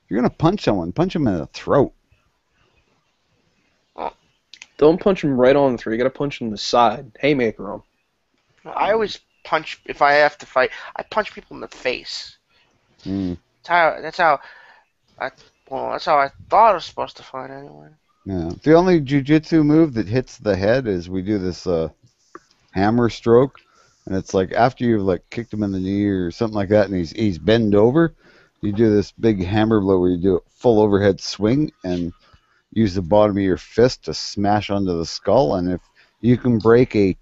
[SPEAKER 5] If you're going to punch someone, punch them in the throat.
[SPEAKER 7] Don't punch them right on the throat. You got to punch them in the side. Haymaker them.
[SPEAKER 6] I always punch, if I have to fight, I punch people in the face.
[SPEAKER 5] Mm,
[SPEAKER 6] That's how I thought I was supposed to fight anyway.
[SPEAKER 5] yeah. The only jujitsu move that hits the head is we do this hammer stroke, and it's like after you've like kicked him in the knee or something like that, and he's bent over, you do this big hammer blow where you do a full overhead swing and use the bottom of your fist to smash onto the skull, and if you can break a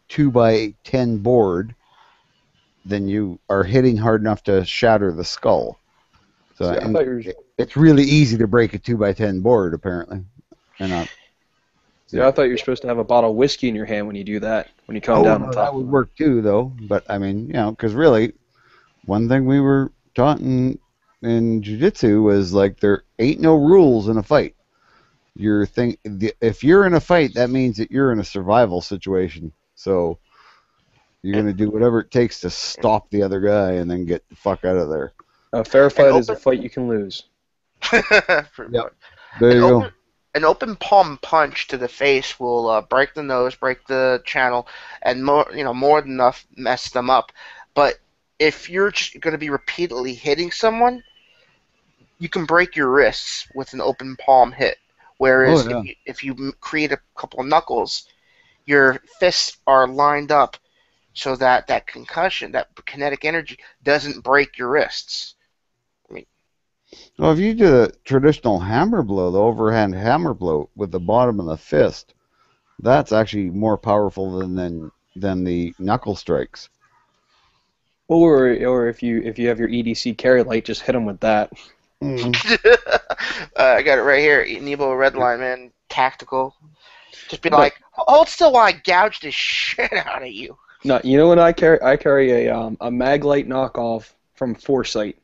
[SPEAKER 5] 2x10 board, then you are hitting hard enough to shatter the skull. So
[SPEAKER 7] See, I
[SPEAKER 5] and
[SPEAKER 7] thought you were,
[SPEAKER 5] it's really easy to break a 2x10 board, apparently. And
[SPEAKER 7] I thought you were supposed to have a bottle of whiskey in your hand when you do that. When you come down on top.
[SPEAKER 5] that would work too, though. But I mean, because really, one thing we were taught in jiu-jitsu was like there ain't no rules in a fight. If you're in a fight, that means that you're in a survival situation. So you're gonna do whatever it takes to stop the other guy and then get the fuck out of there.
[SPEAKER 7] A fair fight is a fight you can lose.
[SPEAKER 6] Pretty much.
[SPEAKER 5] There you go.
[SPEAKER 6] An open palm punch to the face will break the nose, break the channel, and more than enough mess them up. But if you're just going to be repeatedly hitting someone, you can break your wrists with an open palm hit. Whereas if you create a couple of knuckles, your fists are lined up so that concussion, that kinetic energy, doesn't break your wrists.
[SPEAKER 5] Well, if you do the traditional hammer blow, the overhand hammer blow with the bottom of the fist, that's actually more powerful than the knuckle strikes.
[SPEAKER 7] Or if you have your EDC carry light, just hit them with that.
[SPEAKER 6] I got it right here. Nebo Redline, man. Tactical. Just be like, hold still while I gouge the shit out of you.
[SPEAKER 7] No, you know what I carry? I carry a Maglite knockoff from Foresight.